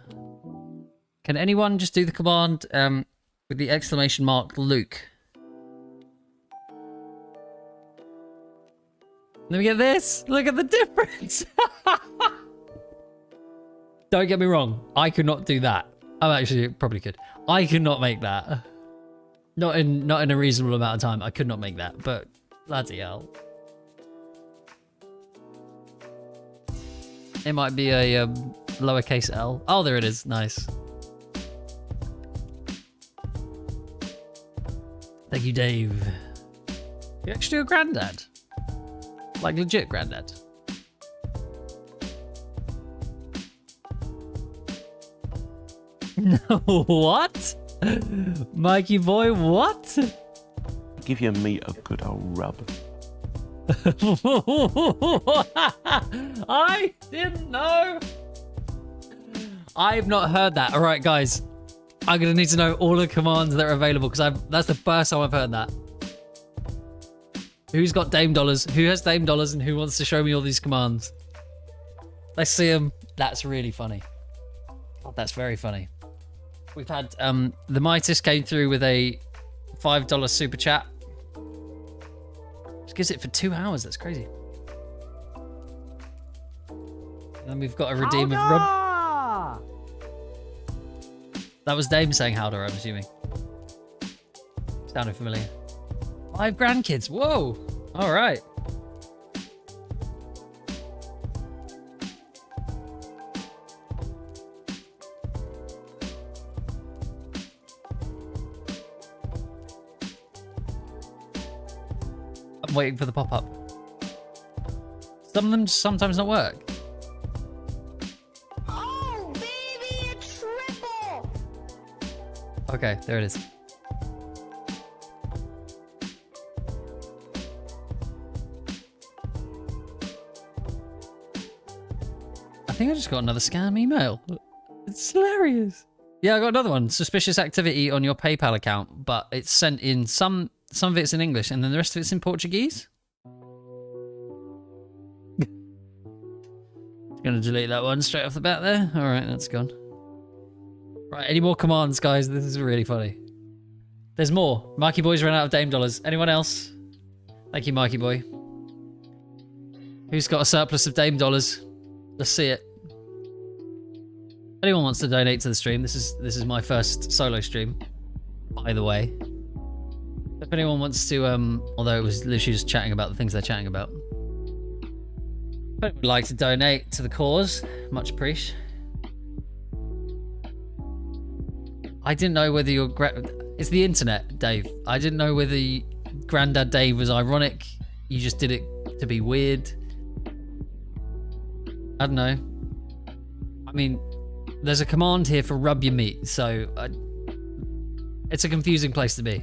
Can anyone just do the command with the exclamation mark Luke? Let me get this. Look at the difference. Don't get me wrong. I could not do that. I'm actually probably could. I could not make that. Not in a reasonable amount of time. I could not make that. But bloody hell. It might be a lowercase L. Oh, there it is. Nice. Thank you, Dave. You actually a granddad? Like legit granddad? No, what? Mikeyboi, what?
Give your meat a good old rub.
I didn't know. I've not heard that. All right, guys. I'm going to need to know all the commands that are available because that's the first time I've heard that. Who's got Dame Dollars? Who has Dame Dollars and who wants to show me all these commands? Let's see them. That's really funny. That's very funny. We've had the Mightis came through with a $5 super chat. Just gives it for 2 hours. That's crazy. And then we've got a redeem of Rob. That was Dame saying Howder, I'm assuming. Sounded familiar. 5 grandkids. Whoa. All right. I'm waiting for the pop-up. Some of them sometimes not work.
Oh, baby, a triple!
Okay, there it is. I think I just got another scam email. It's hilarious. Yeah, I got another one. Suspicious activity on your PayPal account, but it's sent in some of it's in English and then the rest of it's in Portuguese. Gonna delete that one straight off the bat there. All right, that's gone. Right, any more commands, guys? This is really funny. There's more. Mikeyboi's run out of Dame Dollars. Anyone else? Thank you, Mikeyboi. Who's got a surplus of Dame Dollars? Let's see it. Anyone wants to donate to the stream? This is my first solo stream, by the way. If anyone wants to, although it was literally just chatting about the things they're chatting about. If anyone would like to donate to the cause, much appreciated. I didn't know whether your it's the internet, Dave. I didn't know whether Granddad Dave was ironic. You just did it to be weird. I don't know. I mean, there's a command here for rub your meat, so it's a confusing place to be.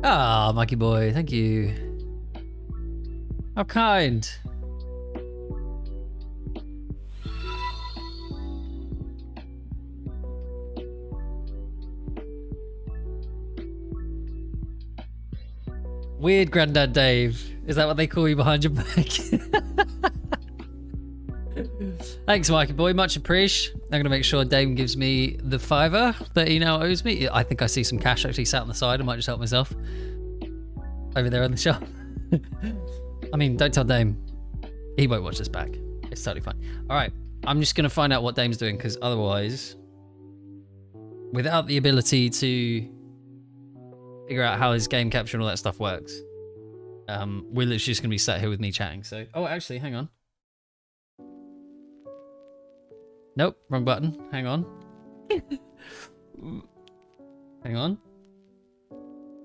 Ah, Mikeyboi, thank you. How kind. Weird Granddad Dave. Is that what they call you behind your back? Thanks, Mikeyboi. Much appreciated. I'm going to make sure Dame gives me the $5 that he now owes me. I think I see some cash actually sat on the side. I might just help myself. Over there in the shop. I mean, don't tell Dame. He won't watch this back. It's totally fine. All right. I'm just going to find out what Dame's doing because otherwise, without the ability to figure out how his game capture and all that stuff works, we're literally just going to be sat here with me chatting. So, oh, actually, hang on. Nope, wrong button. Hang on. Hang on.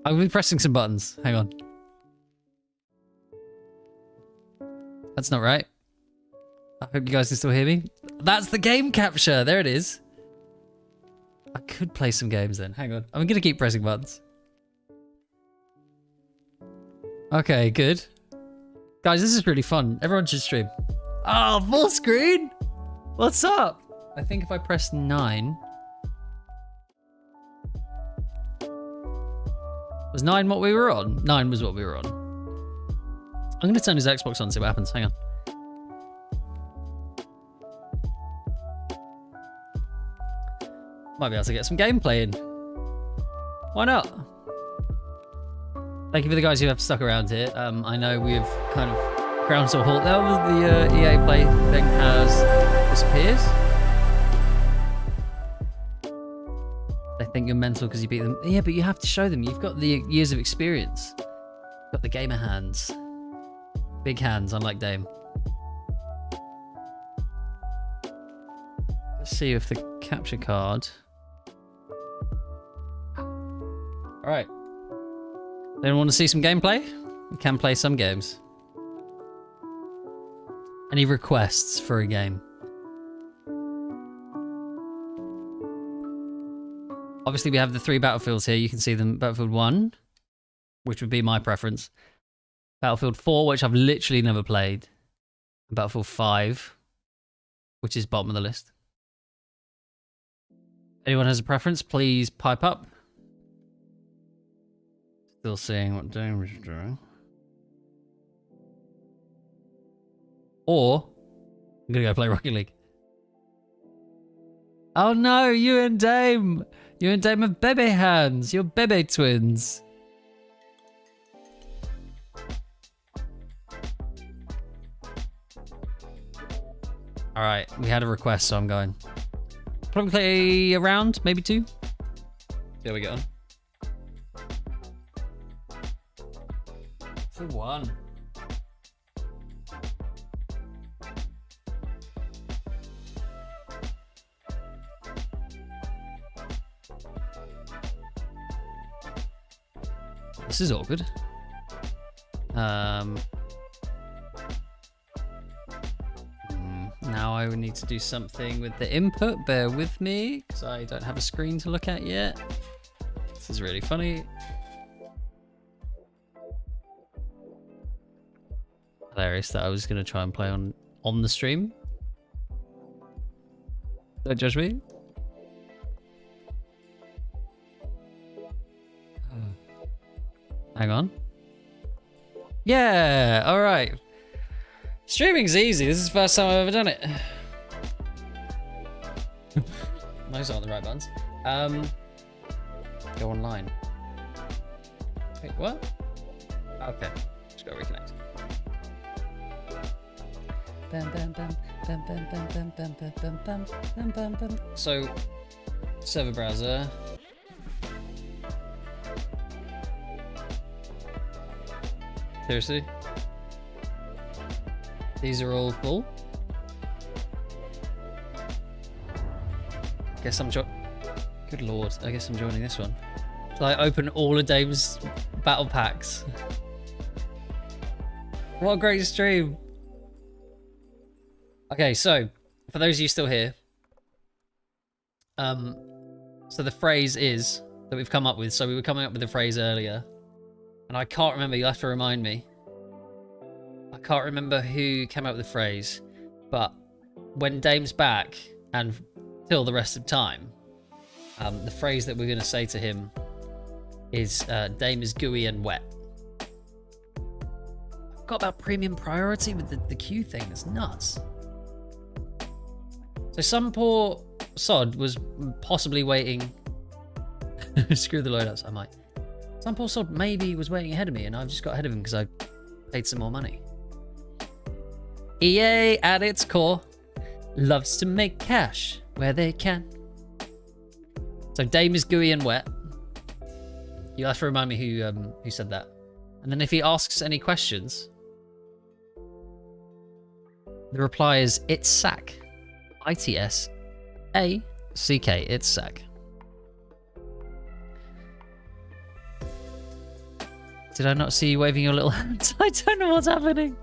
I'm going to be pressing some buttons. Hang on. That's not right. I hope you guys can still hear me. That's the game capture. There it is. I could play some games then. Hang on. I'm going to keep pressing buttons. Okay, good. Guys, this is really fun. Everyone should stream. Oh, full screen? What's up? I think if I press 9... Was 9 what we were on? 9 was what we were on. I'm going to turn his Xbox on and see what happens. Hang on. Might be able to get some gameplay in. Why not? Thank you for the guys who have stuck around here. I know we've kind of ground to a halt now. The EA Play thing has disappeared. They think you're mental because you beat them. Yeah, but you have to show them. You've got the years of experience. You've got the gamer hands. Big hands, unlike Dame. Let's see if the capture card... Alright. Anyone want to see some gameplay? We can play some games. Any requests for a game? Obviously, we have the 3 Battlefields here. You can see them. Battlefield 1, which would be my preference. Battlefield 4, which I've literally never played. And Battlefield 5, which is bottom of the list. Anyone has a preference, please pipe up. Still seeing what Dame is doing. Or, I'm gonna go play Rocket League. Oh no, you and Dame! You and Dame have bebe hands. You're bebe twins. Alright, we had a request, so I'm going. Probably play a round, maybe 2. There we go. For 1. This is awkward. Now I would need to do something with the input. Bear with me, because I don't have a screen to look at yet. This is really funny. Hilarious that I was going to try and play on the stream. Don't judge me. Hang on. Yeah, all right. Streaming's easy. This is the first time I've ever done it. Those aren't the right buttons. Go online. Wait, what? Okay, just gotta reconnect. So, server browser. Seriously? These are all full? Guess I'm good lord, I guess I'm joining this one. Shall I open all of Dame's battle packs? What a great stream! Okay, so, for those of you still here, so the phrase is, that we've come up with, so we were coming up with the phrase earlier, and I can't remember, you'll have to remind me. I can't remember who came up with the phrase, but when Dame's back, and till the rest of time, the phrase that we're going to say to him is, Dame is gooey and wet. I forgot about premium priority with the queue thing, that's nuts. So some poor sod was possibly waiting. Screw the loadouts, I might. Some poor sod maybe was waiting ahead of me, and I've just got ahead of him because I paid some more money. EA, at its core, loves to make cash where they can. So Dame is gooey and wet. You have to remind me who said that. And then if he asks any questions, the reply is it's sack. ITSACK. It's sack. Did I not see you waving your little hand? I don't know what's happening.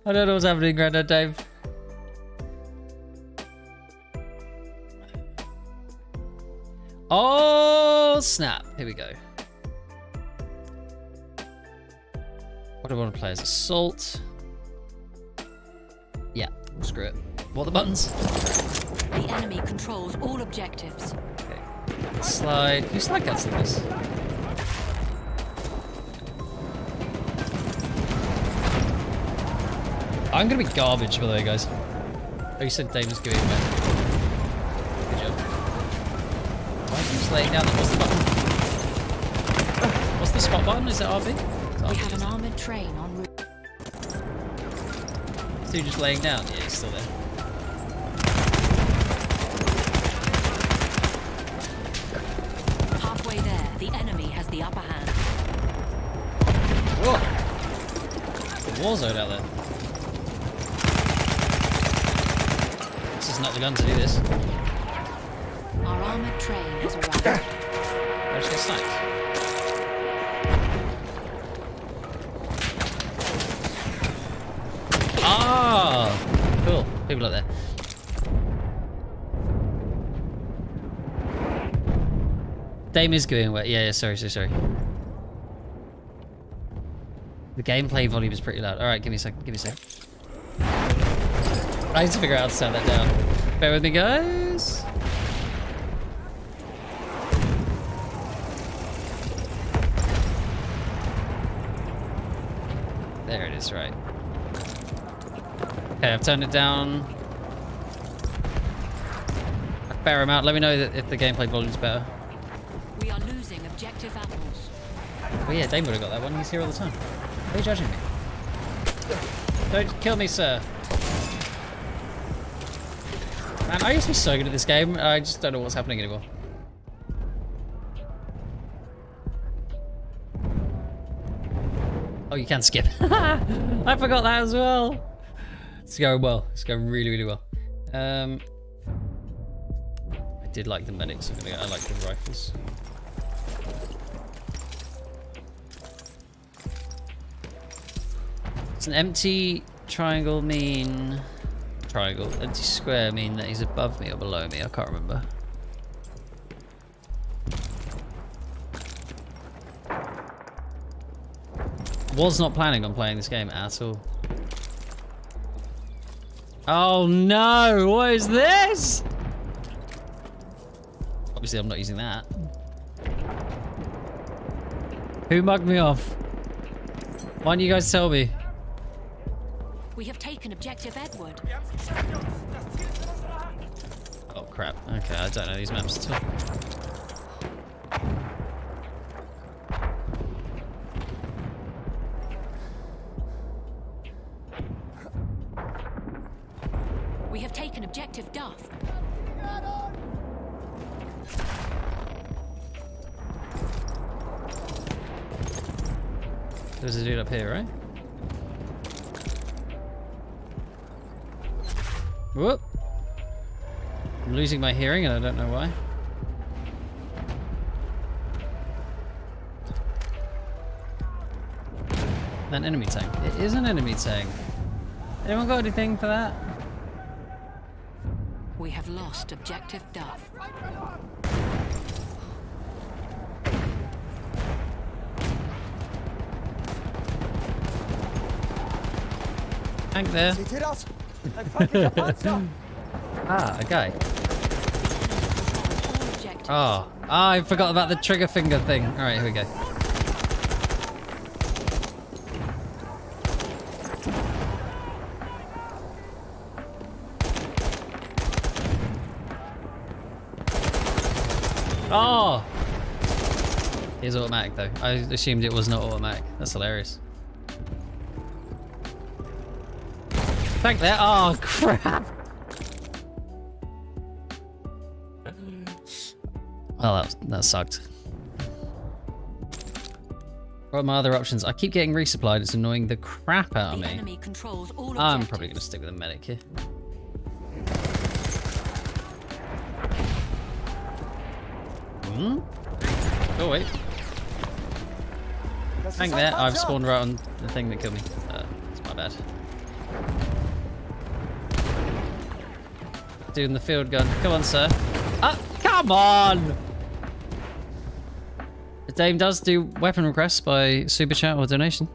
I don't know what's happening, Grandad Dave. Oh, snap. Here we go. What do I want to play as? Assault. Yeah, screw it. What are the buttons?
The enemy controls all objectives.
Okay. Slide. Who slide cancel this? I'm gonna be garbage, by the way, guys. Oh, you said Dame is going wet. Good job. Why are you just laying down? What's the button? What's the spot button? Is it RB?
We have an armored train en route.
So you're just laying down? Yeah, he's still there.
the upper hand.
Whoa! War zone out there. This is not the gun to do this.
Our armored train has arrived.
I just got sniped. Ah! Cool. People up there. Dame is going away. Yeah, sorry. The gameplay volume is pretty loud. Alright, give me a second. I need to figure out how to sound that down. Bear with me, guys. There it is, right. Okay, I've turned it down a fair amount. Let me know that if the gameplay volume's better.
We are losing objective apples.
Oh yeah, Dame would have got that one. He's here all the time. Why are you judging me? Don't kill me, sir. Man, I used to be so good at this game. I just don't know what's happening anymore. Oh, you can skip. I forgot that as well. It's going well. It's going really, really well. I did like the medics. I like the rifles. Does an empty triangle mean... Triangle. Empty square mean that he's above me or below me? I can't remember. Was not planning on playing this game at all. Oh no! What is this? Obviously, I'm not using that. Who mugged me off? Why don't you guys tell me?
We have taken objective Edward.
Oh crap. Okay, I don't know these maps at all.
We have taken objective Duff.
There's a dude up here, right? Whoop! I'm losing my hearing and I don't know why. An enemy tank. It is an enemy tank. Anyone got anything for that?
We have lost objective Duff.
Tank there. Ah, a guy. Oh, I forgot about the trigger finger thing. All right, here we go. Oh! Here's automatic though. I assumed it was not automatic. That's hilarious. Tank there. Oh crap! Well, that sucked. What are my other options? I keep getting resupplied. It's annoying the crap out of me.
Enemy controls all
I'm probably gonna stick with a medic here. Hmm? Oh wait. Tank there. I've spawned right on the thing that killed me. It's my bad. Dude in the field gun. Come on, sir. Come on! The Dame does do weapon requests by super chat or donation.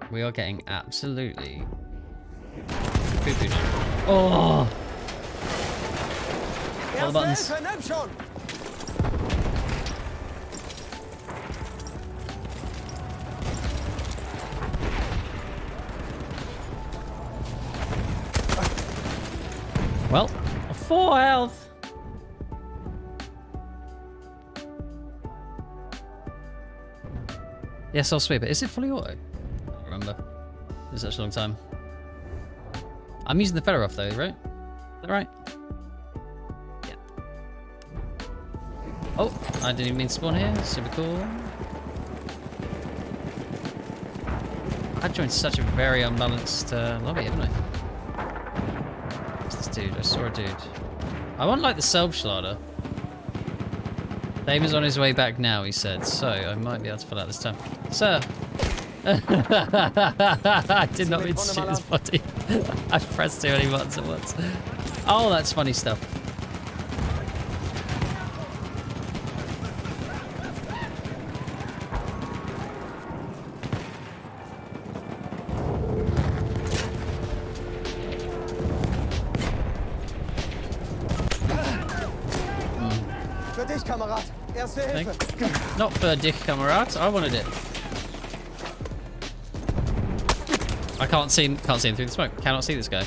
We are getting absolutely poo-pooed. Oh! All the buttons. Well, 4 health. Yes, I'll sweep it. Is it fully auto? I don't remember. It's such a long time. I'm using the feather off though, right? that right? Yeah. Oh, I didn't even mean to spawn here. Super cool. I joined such a very unbalanced lobby, haven't I? What's this dude? I saw a dude. I want like the Selbstlader. Dave is on his way back now, he said, so I might be able to fill out this time. Sir! I did not mean to shoot his body. I pressed too many buttons at once. Oh, that's funny stuff.
Für dich, Kamerad. Erste Hilfe.
Not for Dick Kamerad. I wanted it. I can't see him through the smoke. Cannot see this guy.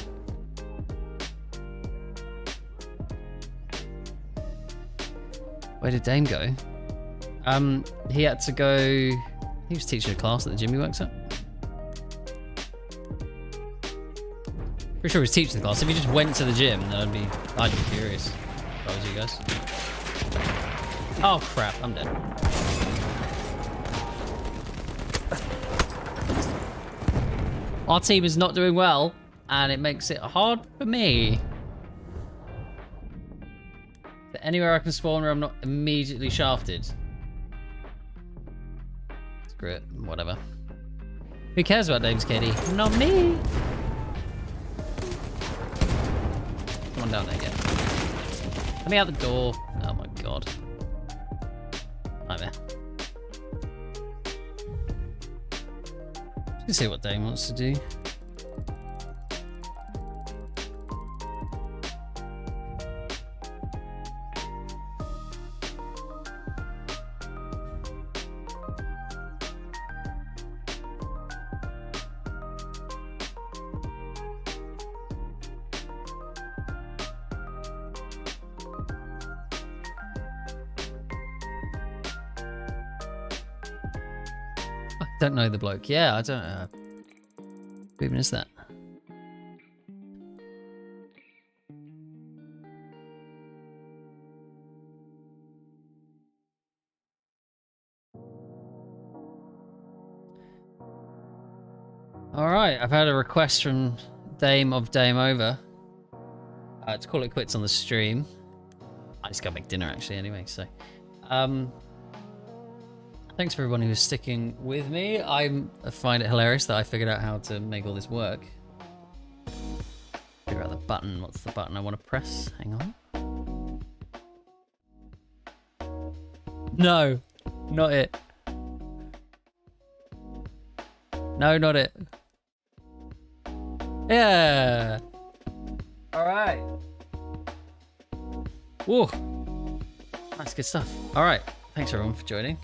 Where did Dame go? He had to go. He was teaching a class at the gym he works at. Pretty sure he was teaching the class. If he just went to the gym, then I'd be curious. If I was you guys. Oh crap! I'm dead. Our team is not doing well, and it makes it hard for me. Is there anywhere I can spawn where I'm not immediately shafted? Screw it, whatever. Who cares about Dave's KD? Not me! Come on down there again. Let me out the door. Oh my god. Nightmare. Let's see what Dame wants to do. Don't know the bloke. Yeah, I don't know. Who even is that? Alright, I've had a request from Dame of Dame Over to call it quits on the stream. I just gotta make dinner actually anyway, so thanks for everyone who's sticking with me. I find it hilarious that I figured out how to make all this work. Figure out the button. What's the button I want to press? Hang on. No, not it. No, not it. Yeah. All right. Whoa. That's good stuff. All right. Thanks everyone for joining.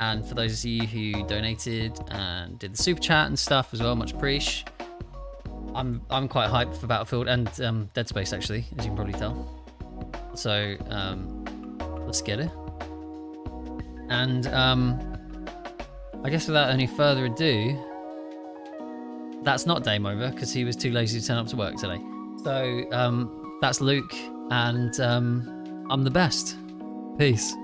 And for those of you who donated and did the super chat and stuff as well, much appreciated. I'm quite hyped for Battlefield and Dead Space actually, as you can probably tell. So let's get it. And I guess without any further ado, that's not Dame Over because he was too lazy to turn up to work today. So that's Luke, and I'm the best. Peace.